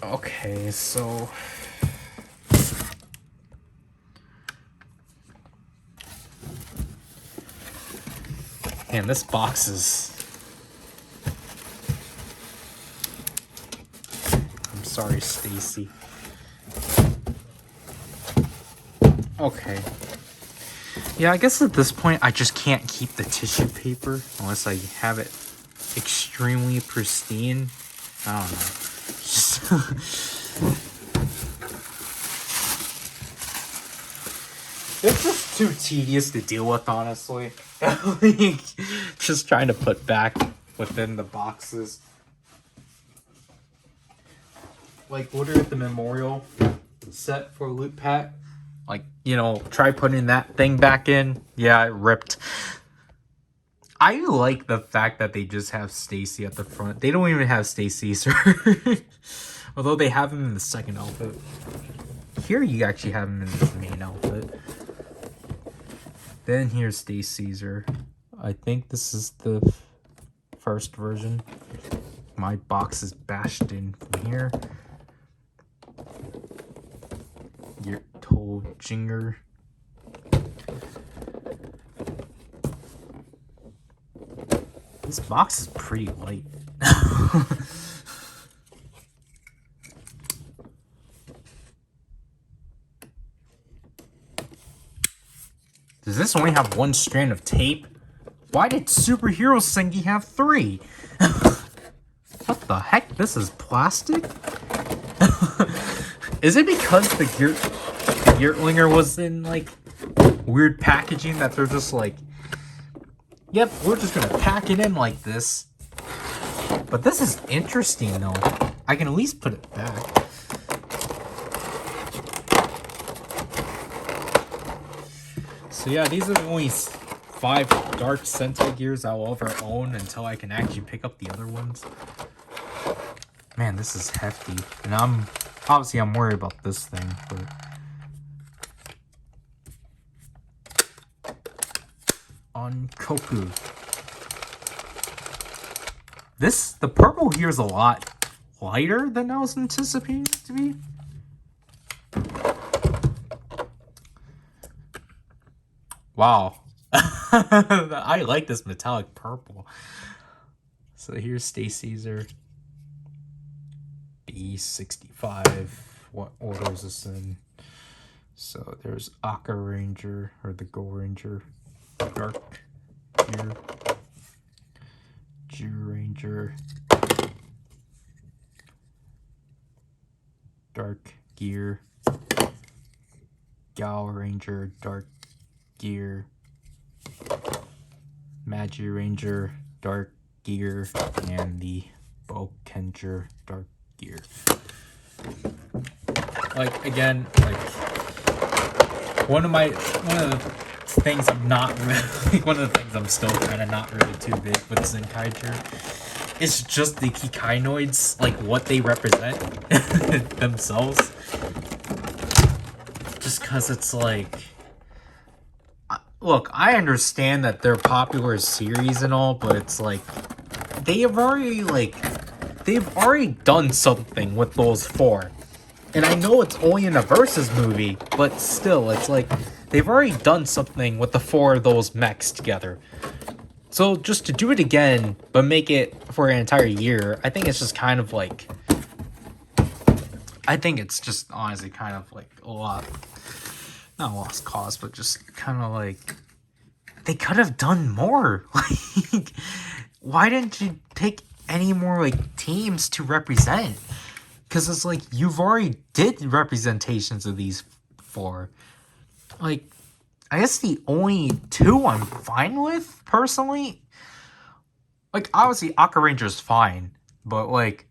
Okay, so man, this box is... I'm sorry, Stacy. Okay. Yeah, I guess at this point I just can't keep the tissue paper unless I have it extremely pristine. I don't know. It's just too tedious to deal with, honestly. Like, just trying to put back within the boxes. Like, literally at the memorial set for Loot Pack. Like, you know, try putting that thing back in. Yeah, it ripped. I like the fact that they just have Stacy at the front. They don't even have Stacy, sir. Although they have him in the second outfit. Here you actually have him in his main outfit. Then here's Stace Caesar. I think this is the first version. My box is bashed in from here. Your Toad Jinger. This box is pretty light. Does this only have one strand of tape? Why did Super Hero Senki have 3? What the heck? This is plastic? Is it because the Geertlinger was in, like, weird packaging that they're just like, yep, we're just gonna pack it in like this. But this is interesting, though. I can at least put it back. So yeah, these are the only 5 Dark Sentai gears I will ever own until I can actually pick up the other ones. Man, this is hefty. And I'm worried about this thing, but on Koku. The purple here is a lot lighter than I was anticipating it to be. Wow. I like this metallic purple. So here's Stace Caesar. B65. What order is this in? So there's Aka Ranger, or the Go Ranger. Dark Gear. Jew Ranger. Dark Gear. Gal Ranger. Dark Gear. Magi Ranger, Dark Gear, and the Bokenger Dark Gear. Like, again, like, one of the things I'm not really, one of the things I'm still kind of not really too big with Zenkaiger is just the Kikainoids, like what they represent themselves. Just because it's like, look, I understand that they're popular series and all, but it's like they've already done something with those 4. And I know it's only in a Versus movie, but still, it's like they've already done something with the 4 of those mechs together. So just to do it again, but make it for an entire year, I think it's just kind of like... I think it's just honestly kind of like a lot... Not a lost cause, but just kind of like... They could have done more. Like, why didn't you pick any more like teams to represent? Because it's like you've already did representations of these 4. Like, I guess the only 2 I'm fine with personally. Like, obviously, Aqua Ranger's fine, but like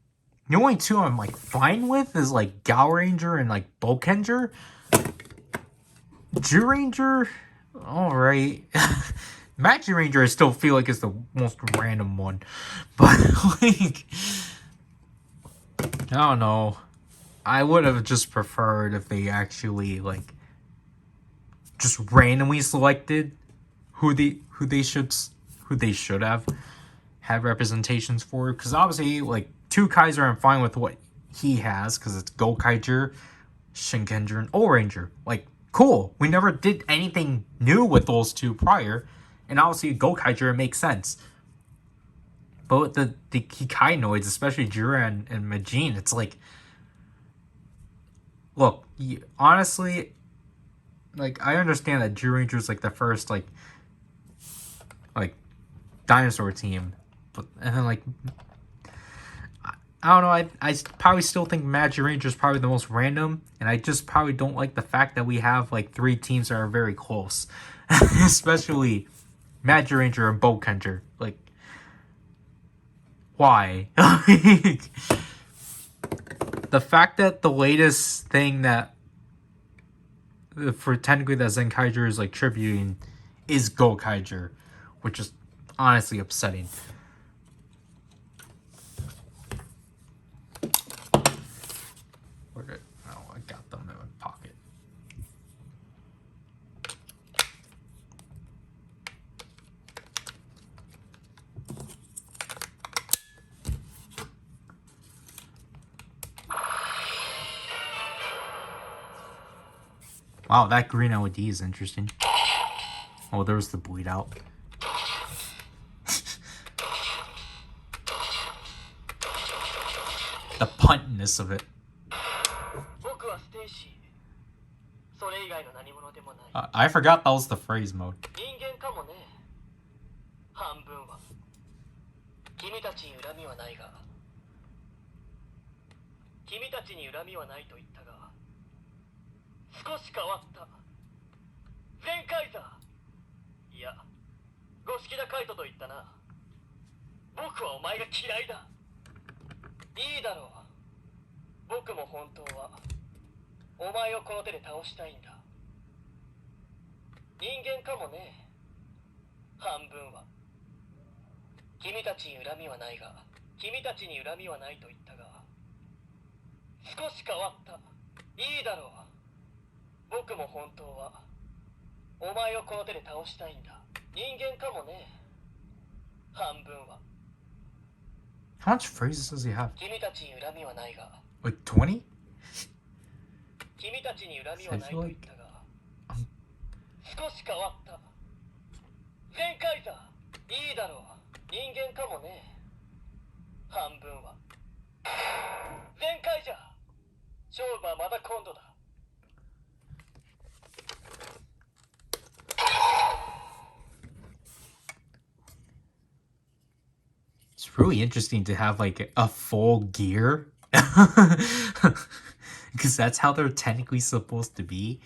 the only 2 I'm like fine with is like Gal Ranger and like Bokenger. Jew Ranger, alright. Magic Ranger, I still feel like is the most random one, but like, I don't know. I would have just preferred if they actually like just randomly selected who they should have had representations for. Because obviously, like 2 Kaiser, I'm fine with what he has because it's Zenkaiger, Shinkenger, and O-Ranger. Like, cool. We never did anything new with those 2 prior, and obviously Zenkaiger, it makes sense. But with the Kikainoids, especially Jiren and Majin, it's like, look, honestly, like, I understand that Zyuranger is like the first like dinosaur team, but and then like I don't know, I probably still think Magic Ranger is probably the most random, and I just probably don't like the fact that we have like 3 teams that are very close, especially Magic Ranger and Bokenger. Like, why? The fact that the latest thing that for technically that Zenkaiger is like tributing is Zenkaiger, which is honestly upsetting. Where did I got them in my pocket. Wow, that green LED is interesting. Oh, there's the bleed out. The puntness of it. I forgot that was the phrase mode. How much phrases does he have? Like 20? I feel like... It's really interesting to have like a full gear. Because that's how they're technically supposed to be.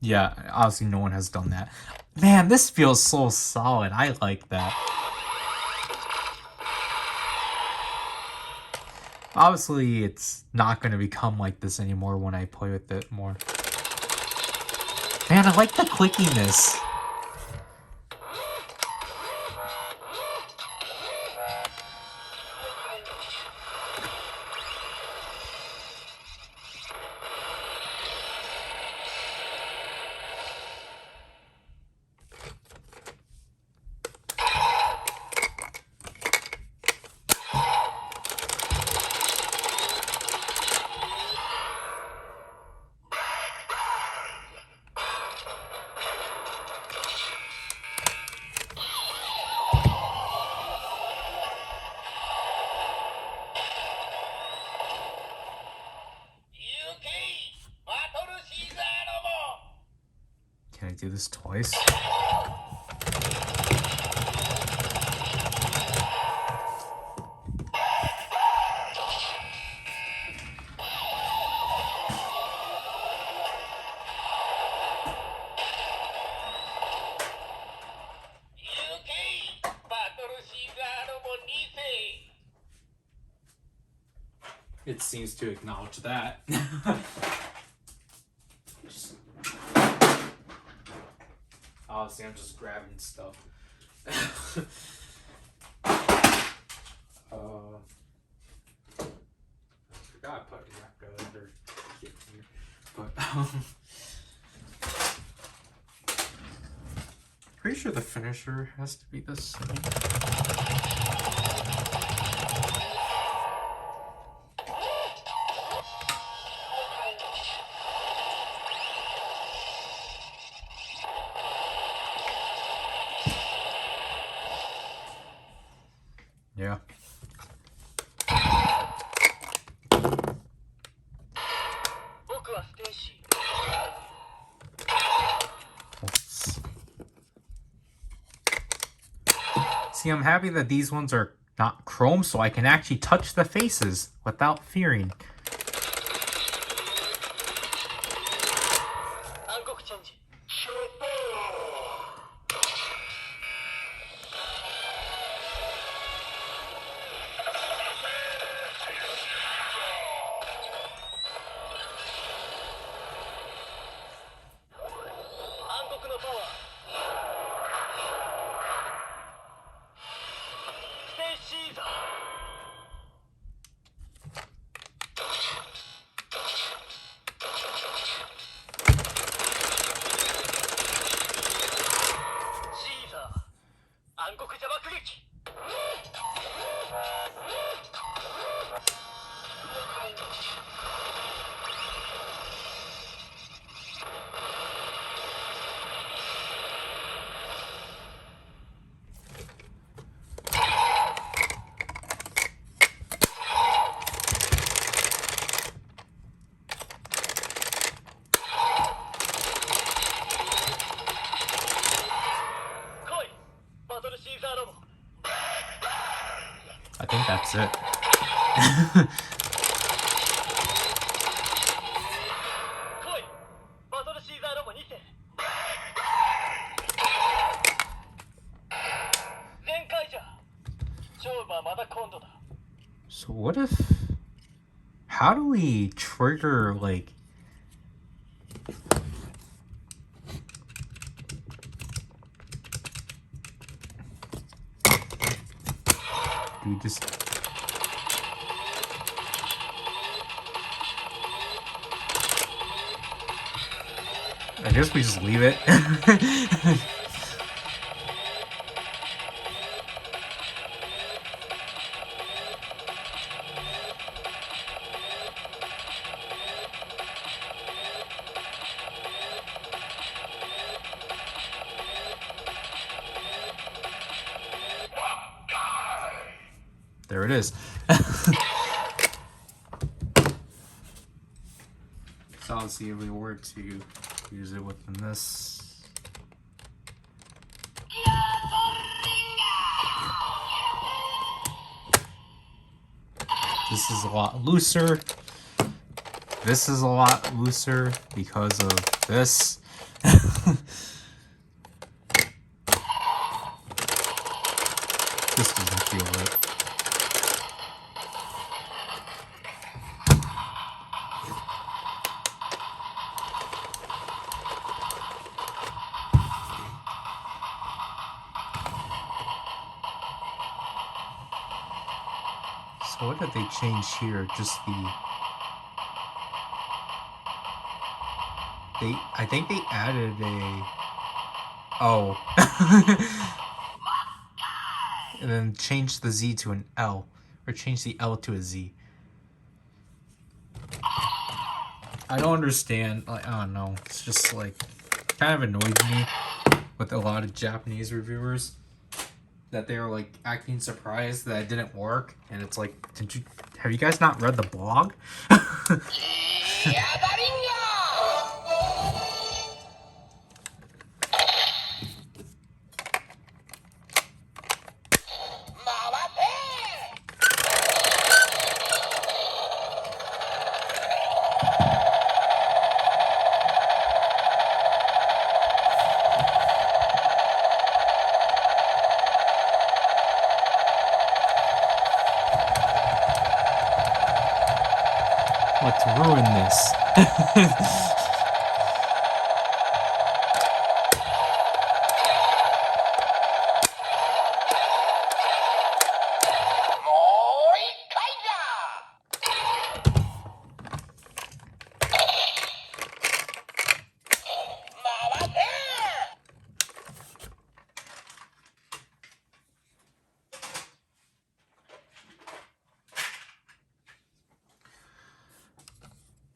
Yeah, obviously no one has done that. Man, this feels so solid. I like that. Obviously, it's not going to become like this anymore when I play with it more. Man, I like the clickiness. Can I do this twice? It seems to acknowledge that. Obviously, I'm just grabbing stuff. I forgot I put the other kit here, but pretty sure the finisher has to be the same. Yeah. See, I'm happy that these ones are not chrome, so I can actually touch the faces without fearing. I think that's it. So what if... How do we trigger, like... Do we just... I guess we just leave it. There it is. So I'll see if we were to use it within this. This is a lot looser. This is a lot looser because of this. This doesn't feel right. So what did they change here? Just the... I think they added a... Oh. And then changed the Z to an L. Or changed the L to a Z. I don't understand. Like, I don't know. It's just like... kind of annoyed me with a lot of Japanese reviewers. That they were like acting surprised that it didn't work. And it's like, have you guys not read the blog? Let's ruin this.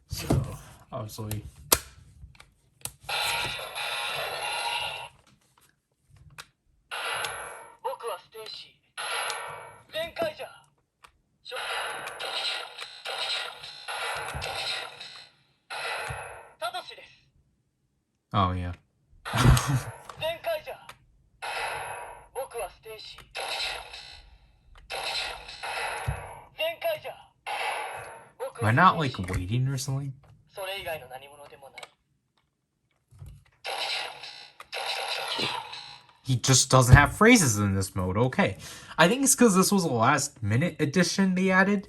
So, obviously... Oh, yeah. Am I not, like, waiting or something? He just doesn't have phrases in this mode. Okay. I think it's because this was a last-minute addition they added.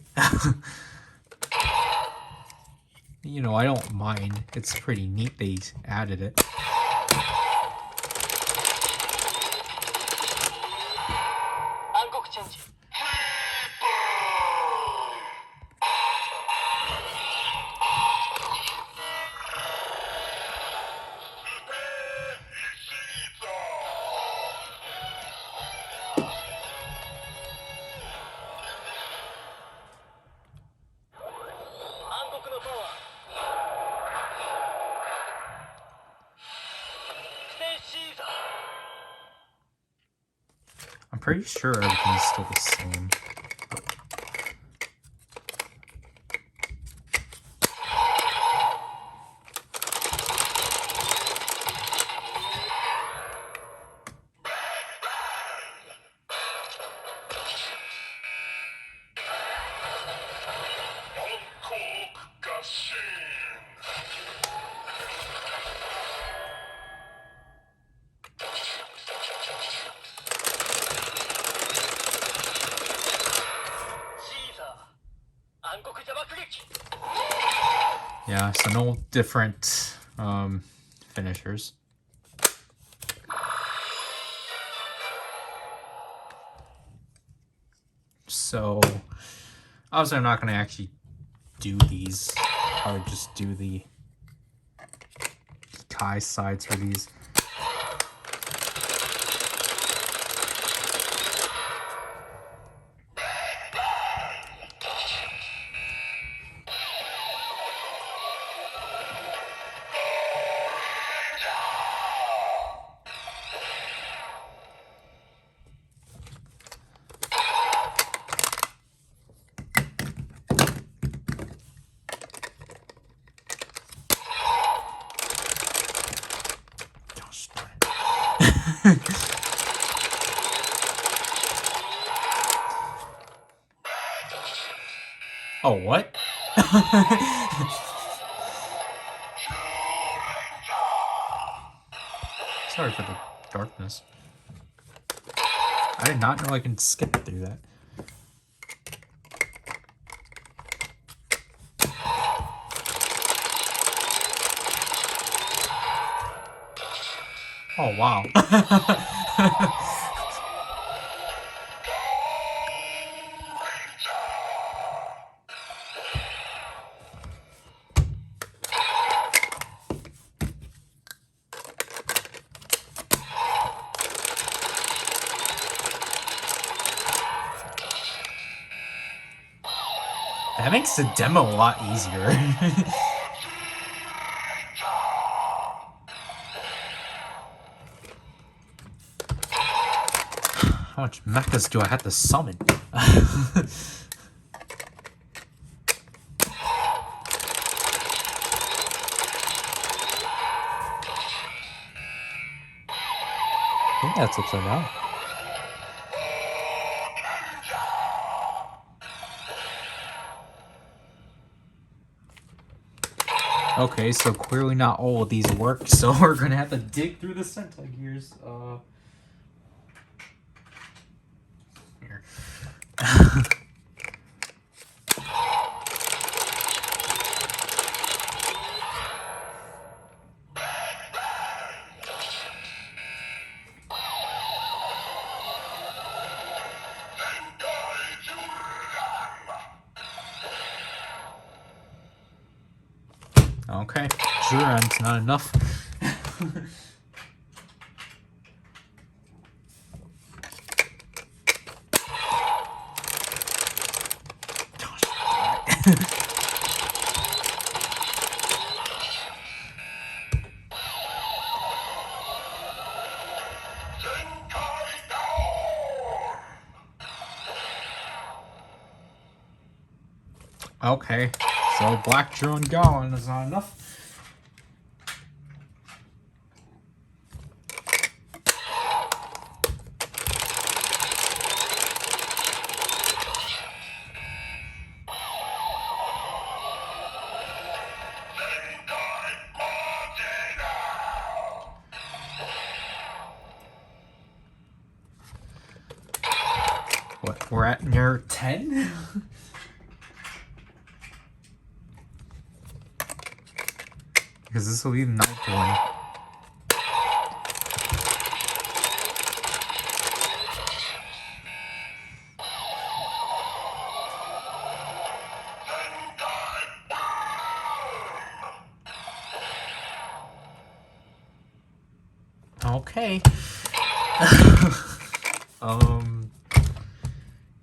You know, I don't mind. It's pretty neat they added it. I'm pretty sure everything's still the same. Yeah, so no different finishers. So obviously I'm not going to actually do these. I would just do the Kai sides for these. Oh, what? Sorry for the darkness. I did not know I can skip through that. Oh, wow. That makes the demo a lot easier. How much mechas do I have to summon? I think that's upside down. Okay, so clearly not all of these work, so we're gonna have to dig through the Zenkaigears. Here. Okay, Zryken's not enough. Okay, so Black Drone Gallon is not enough. What, we're at near 10? Because this will be the 9th one. Okay.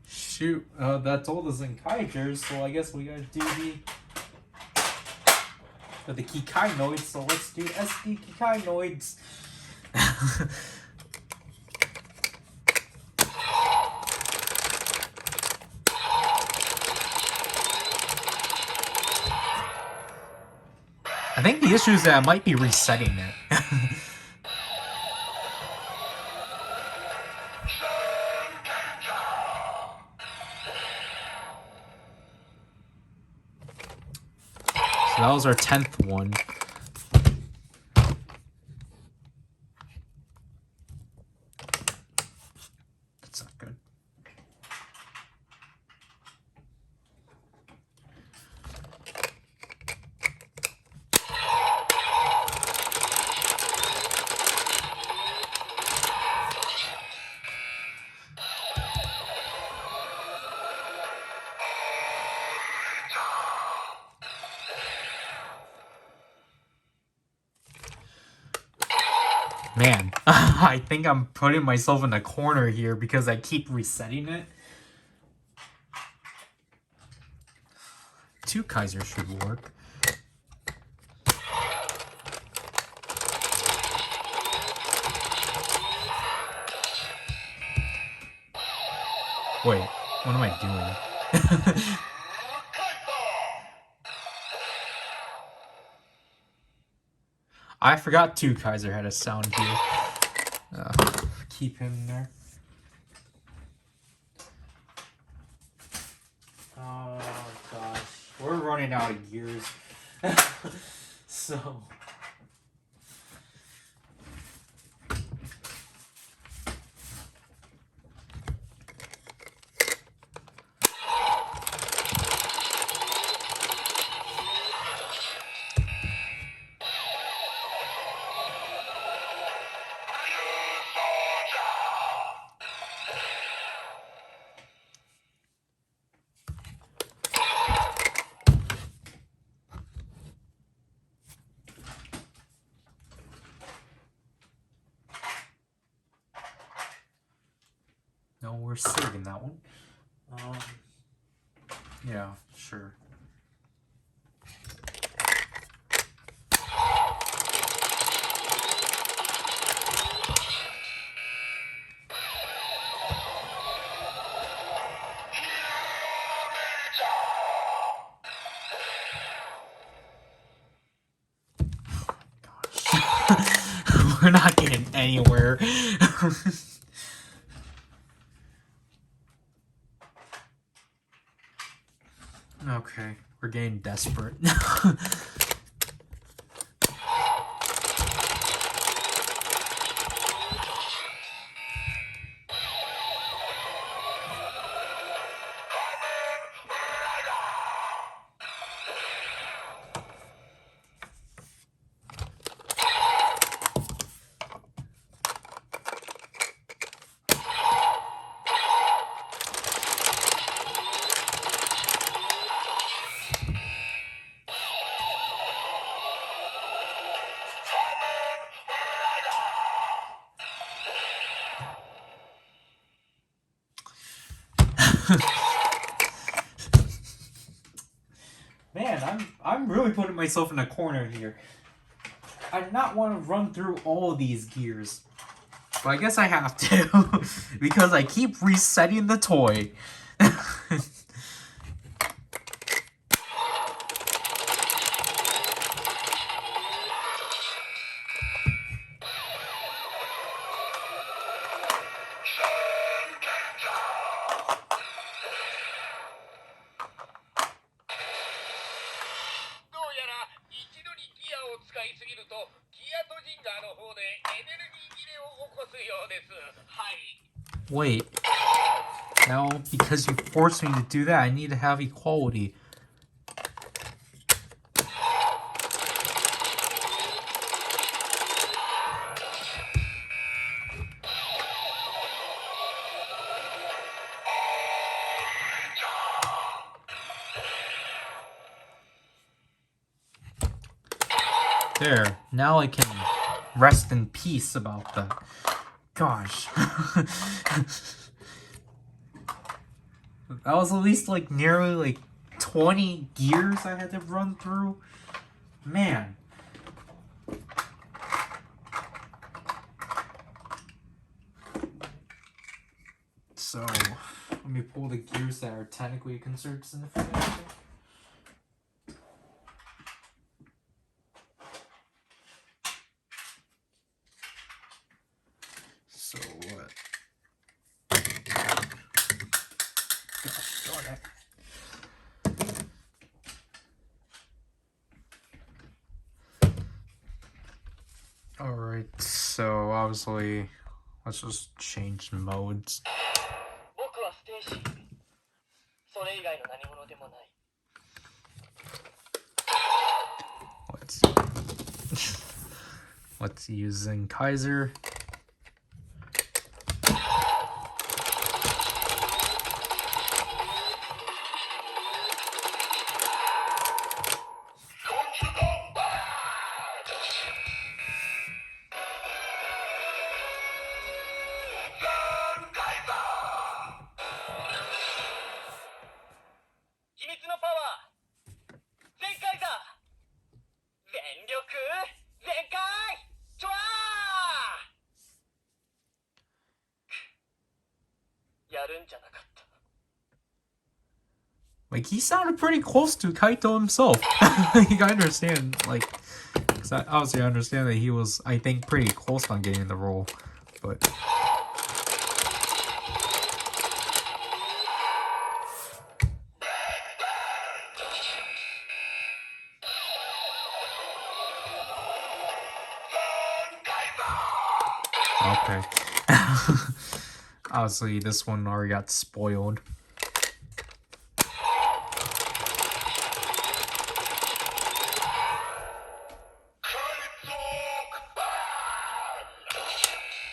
Shoot. That's all the Zenkaigers, so I guess we gotta do the Kikainoids, so let's do SD Kikainoids. I think the issue is that I might be resetting it. So that was our 10th one. That's not good. Man, I think I'm putting myself in a corner here because I keep resetting it. 2 Kaiser should work. Wait, what am I doing? I forgot 2 Kaiser had a sound here. Keep him there. Oh gosh, we're running out of gears. So No, we're saving that one. Yeah, sure. We're not getting anywhere. Okay, we're getting desperate. Man, I'm really putting myself in a corner here. I do not want to run through all these gears. But I guess I have to. Because I keep resetting the toy. Wait. Now, because you forced me to do that, I need to have equality. There. Now I can rest in peace about that. Gosh. That was at least like nearly like 20 gears I had to run through. Man. So, let me pull the gears that are technically considered significant. So what? Gosh darn it. Alright, so obviously, let's just change the modes. Let's use Zenkaiger. Like, he sounded pretty close to Kaito himself. Like, I understand, like, because obviously I understand that he was, I think, pretty close on getting the role, but... Okay. Obviously, this one already got spoiled.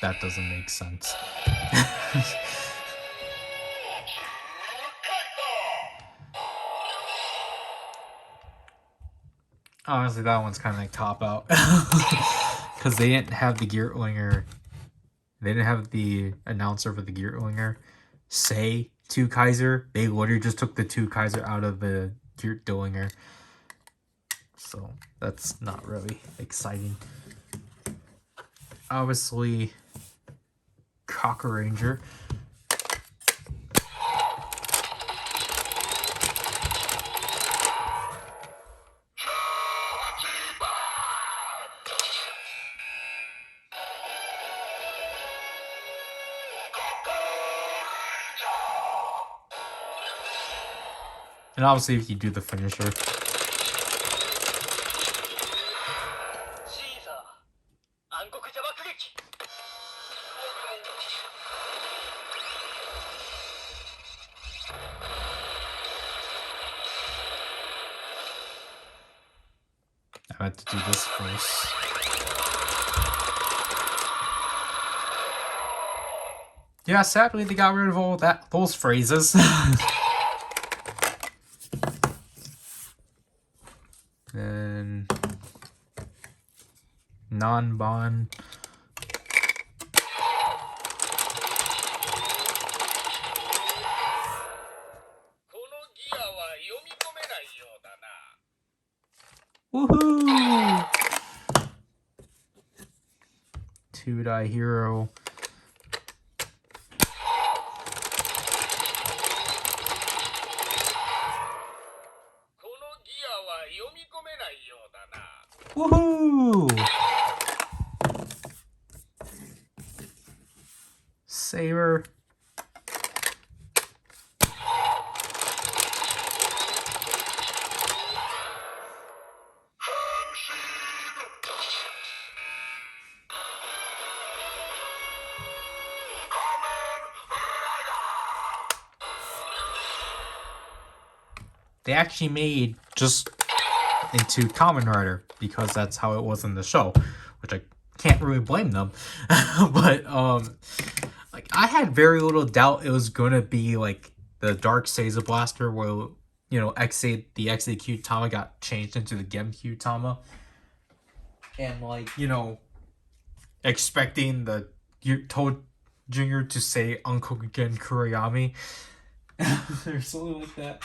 That doesn't make sense. Honestly, that one's kind of like cop out. Because they didn't have the Geartlinger. They didn't have the announcer for the Geartlinger. say two Kaiser. They literally just took the two Kaiser out of the Dillinger. So that's not really exciting. Obviously, Cocker Ranger. And obviously, if you do the finisher. I had to do this first. Yeah, sadly they got rid of all those phrases. Then non-bond. Woohoo! Two-die hero. Woohoo! Saber. They actually made just into Kamen Rider because that's how it was in the show, which I can't really blame them. But like I had very little doubt it was gonna be like the Dark Seiza Blaster, where you know the XAQ Tama got changed into the GemQ Tama, and like you know expecting the Toad Junior to say Unkogen Kurayami or something like that.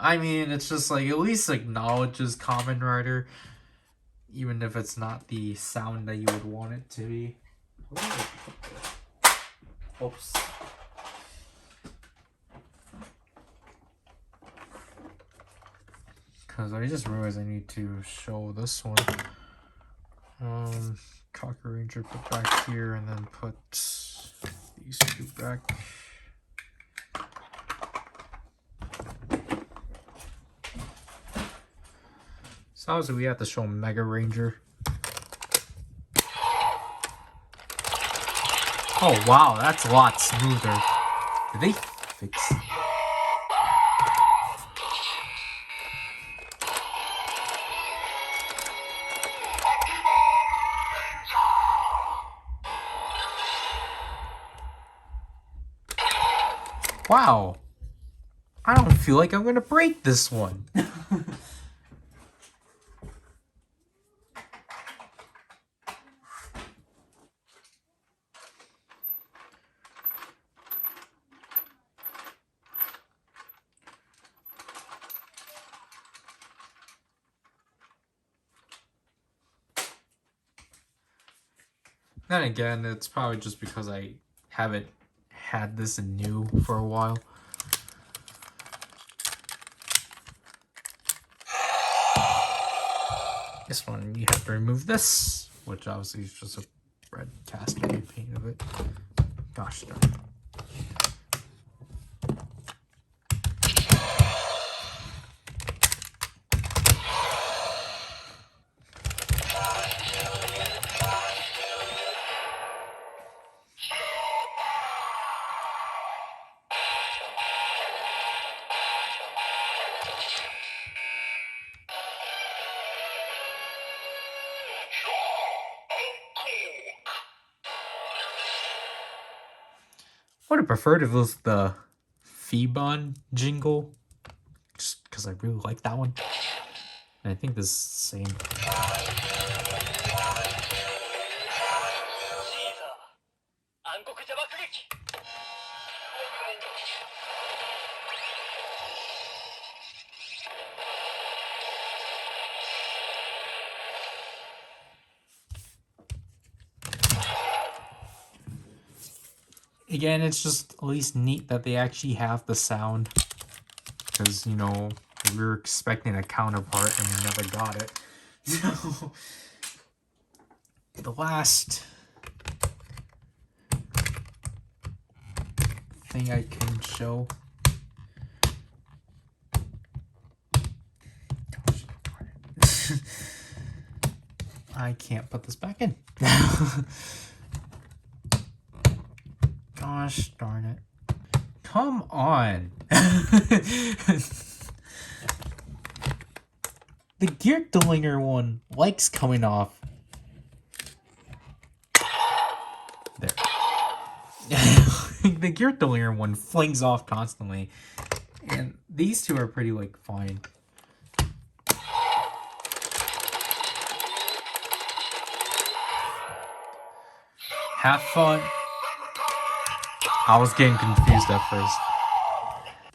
I mean, it's just like, at least acknowledges Kamen Rider, even if it's not the sound that you would want it to be. Oops. Because I just realized I need to show this one. Cocker Ranger put back here, and then put these two back. So obviously we have to show Mega Ranger. Oh wow, that's a lot smoother. Did they fix? Wow. I don't feel like I'm gonna break this one. Then again, it's probably just because I haven't had this in new for a while. This one, you have to remove this, which obviously is just a red cast paint of it. Gosh darn. I would have preferred if it was the Phoebon jingle, just because I really like that one. And I think this is the same. Again, it's just at least neat that they actually have the sound. Because, you know, we were expecting a counterpart and we never got it. So, the last thing I can show. Gosh, darn it. I can't put this back in. Gosh darn it. Come on. The gear delinger one likes coming off. There. The gear delinger one flings off constantly. And these two are pretty, like, fine. Have fun. I was getting confused at first.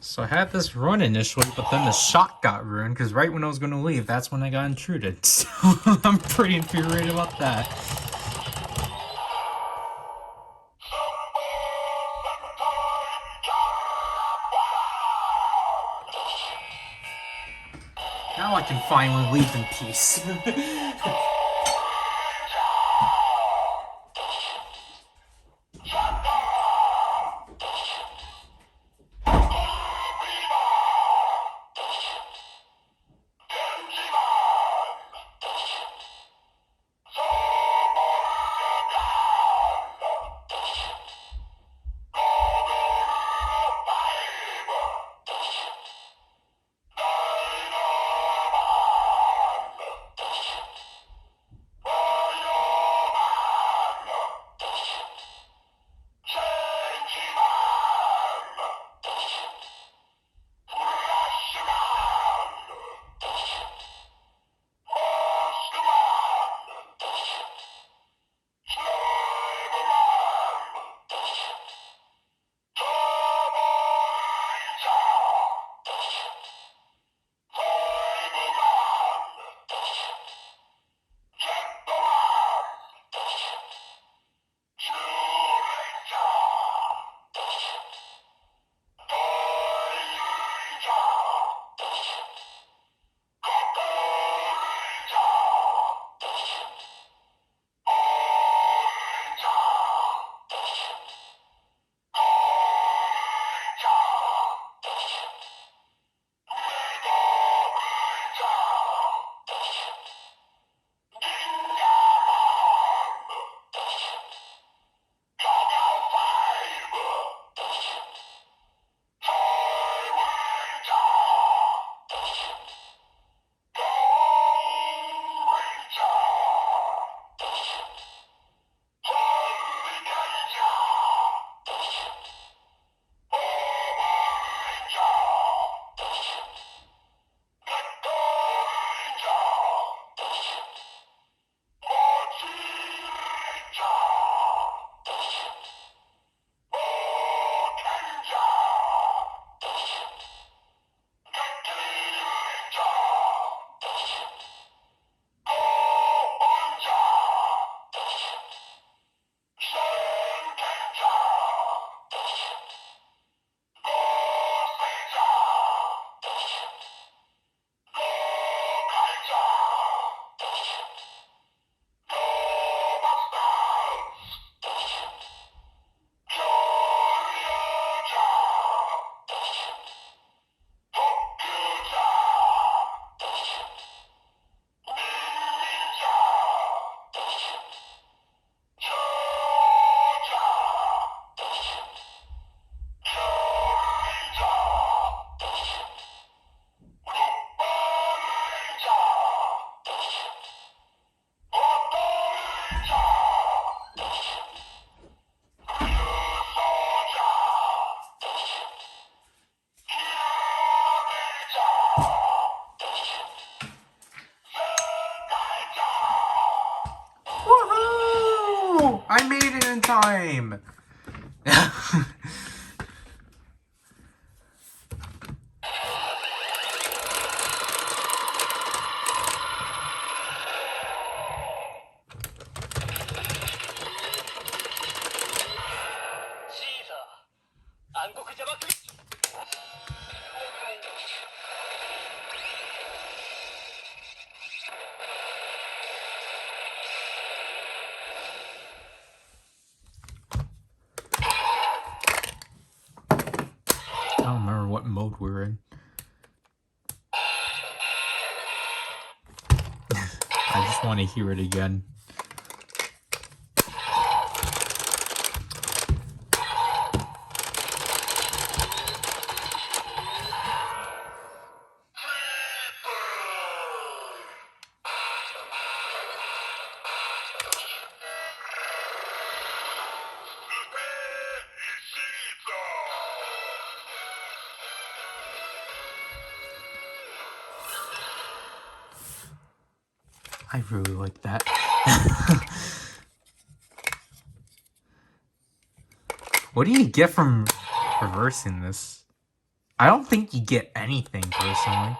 So I had this run initially, but then the shot got ruined because right when I was going to leave, that's when I got intruded. So I'm pretty infuriated about that. Now I can finally leave in peace. I made it in time! mode we're in. I just want to hear it again. I really like that. What do you get from reversing this? I don't think you get anything, personally.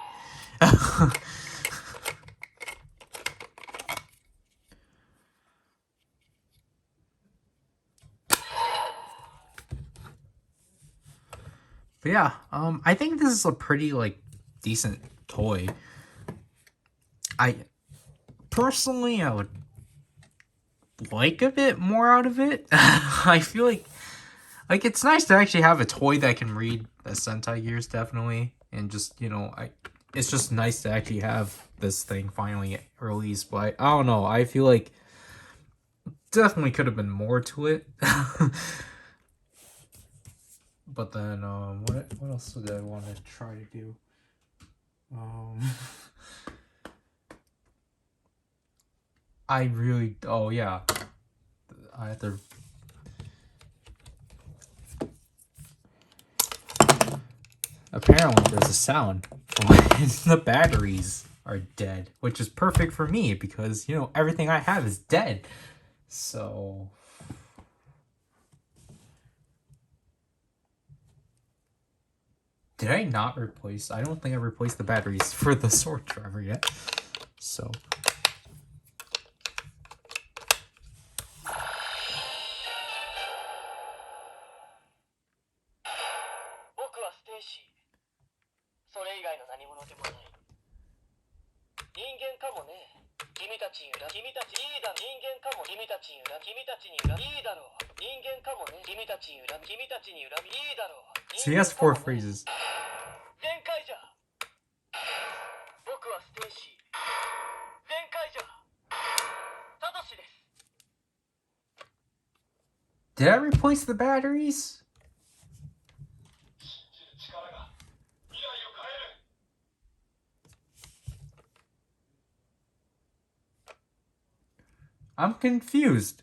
But yeah, I think this is a pretty, like, decent toy. Personally, I would like a bit more out of it. I feel like it's nice to actually have a toy that can read the Zenkaiger, definitely, and just, you know, it's just nice to actually have this thing finally released. But I don't know, I feel like definitely could have been more to it. But then what else did I want to try to do? I really, oh yeah, I have to. Apparently there's a sound when the batteries are dead, which is perfect for me because, you know, everything I have is dead. So did I not replace? I don't think I replaced the batteries for the sword driver yet. So so he has 4 phrases. Zenkaiger. 僕はステイシー。Zenkaiger. Tadashi desu. Did I replace the batteries? I'm confused.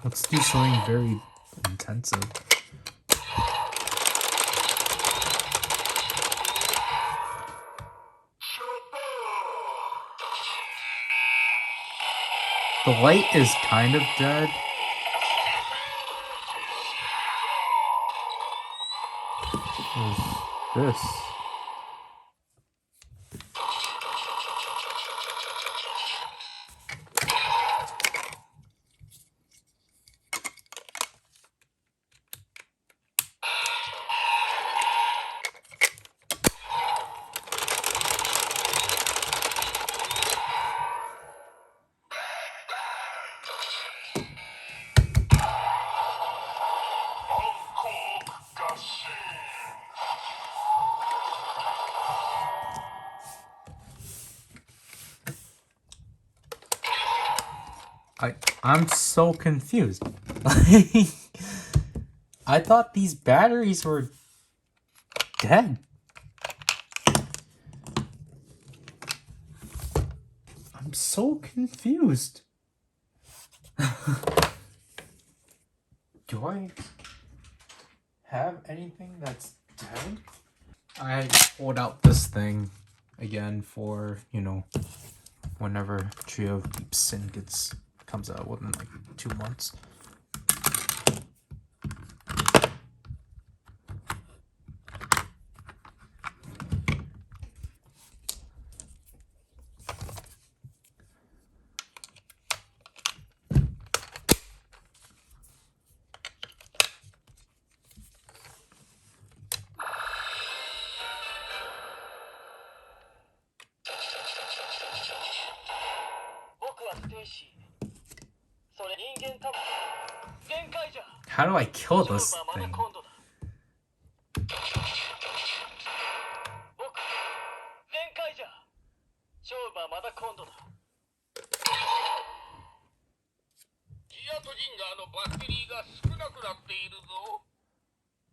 Let's do something very intensive. The light is kind of dead. What is this? I'm so confused. I thought these batteries were dead. I'm so confused. Do I have anything that's dead? I pulled out this thing again for, you know, whenever Trio of Deep Sin comes out within like 2 months. How do I kill this thing?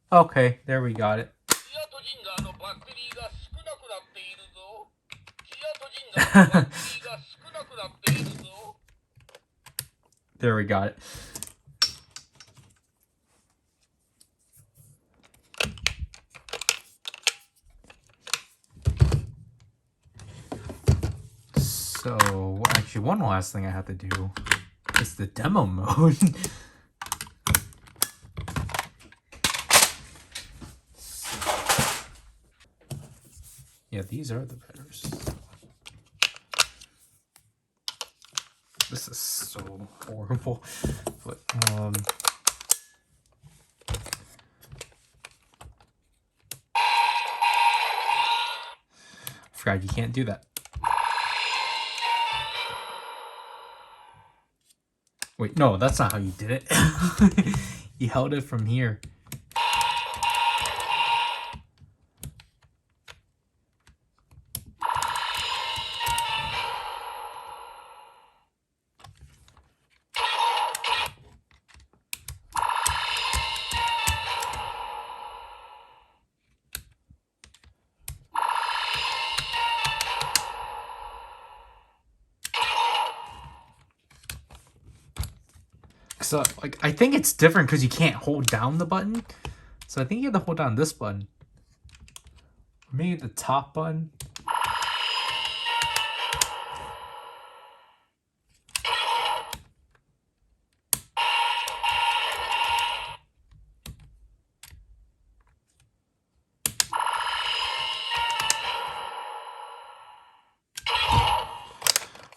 Okay, there we got it. There we got it. So, actually, one last thing I have to do is the demo mode. Yeah, these are the betters. This is so horrible. But, I forgot you can't do that. Wait, no, that's not how you did it. You held it from here. So, like, I think it's different because you can't hold down the button. So I think you have to hold down this button. Or maybe the top button.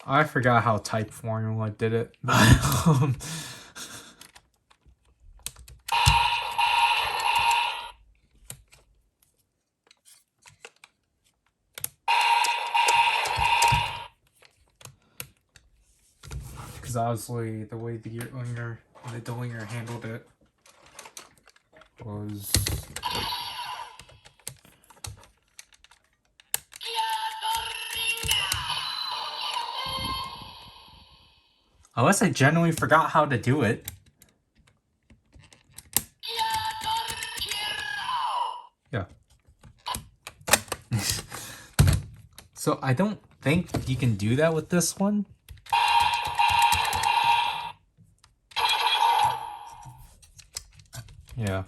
I forgot how Type Formula did it. Because obviously the way the delinger handled it was unless I genuinely forgot how to do it. Yeah. So I don't think you can do that with this one. Yeah.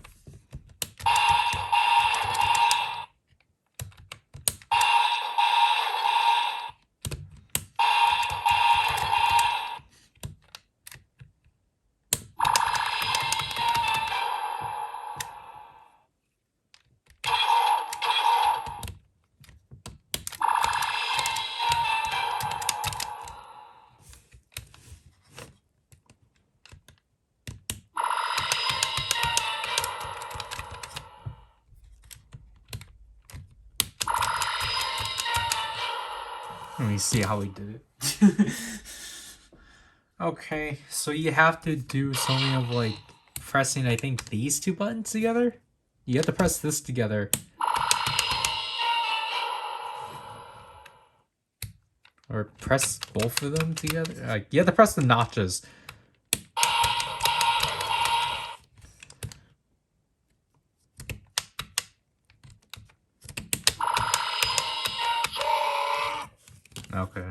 Let me see how he did it. Okay, so you have to do something of like pressing, I think, these two buttons together. You have to press this together. Or press both of them together. You have to press the notches. Okay.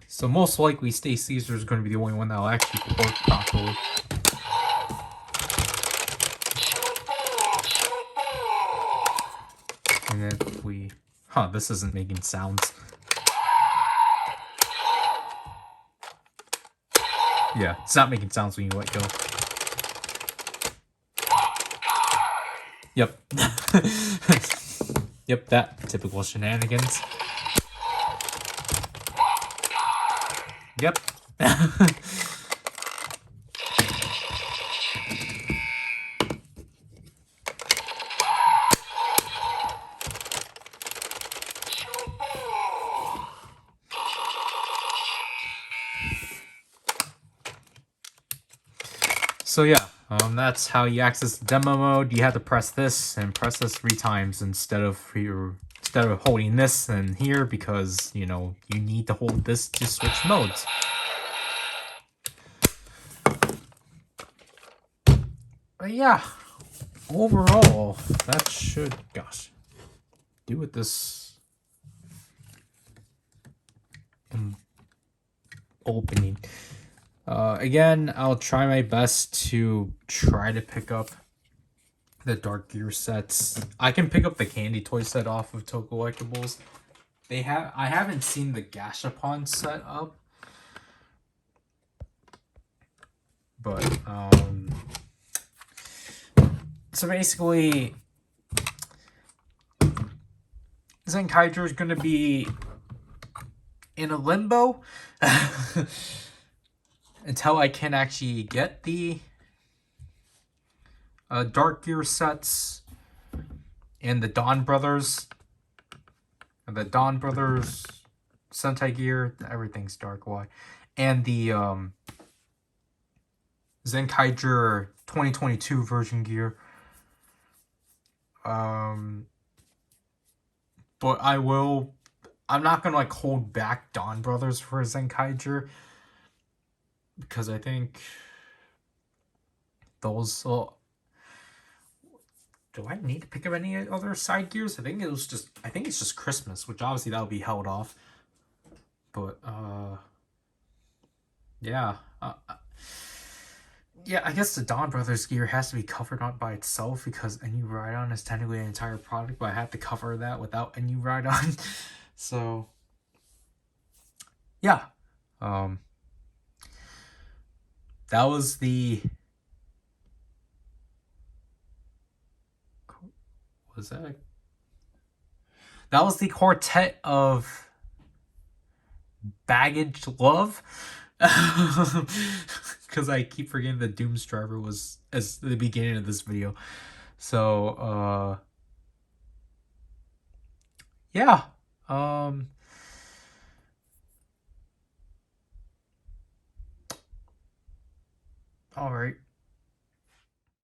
So most likely Stay Caesar is going to be the only one that'll actually work properly. And then if we... Huh, this isn't making sounds. Yeah, it's not making sounds when you let go. Yep. Yep, that typical shenanigans. Yep. So yeah, that's how you access the demo mode. You have to press this and press this 3 times instead of holding this and here, because you know you need to hold this to switch modes. But yeah, overall that should do with this opening. Again, I'll try my best to try to pick up the Dark Gear sets. I can pick up the Candy Toy set off of Toe Collectibles. I haven't seen the Gashapon set up. But so basically Zenkaiger is gonna be in a limbo until I can actually get the Dark Gear sets and the Dawn Brothers. The Dawn Brothers Zenkaiger, everything's dark. Why? And the Zenkaiger 2022 version gear. But I'm not gonna like hold back Dawn Brothers for Zenkaiger, because I think those do I need to pick up any other side gears? I think it's just Christmas, which obviously that'll be held off. But yeah. Yeah, I guess the Dawn Brothers gear has to be covered on by itself, because a new ride-on is technically an entire product, but I have to cover that without a new ride-on. So yeah. That was the that was the Quartet of Baggage Love. Because I keep forgetting that Doom's Driver was as the beginning of this video. So yeah. Alright.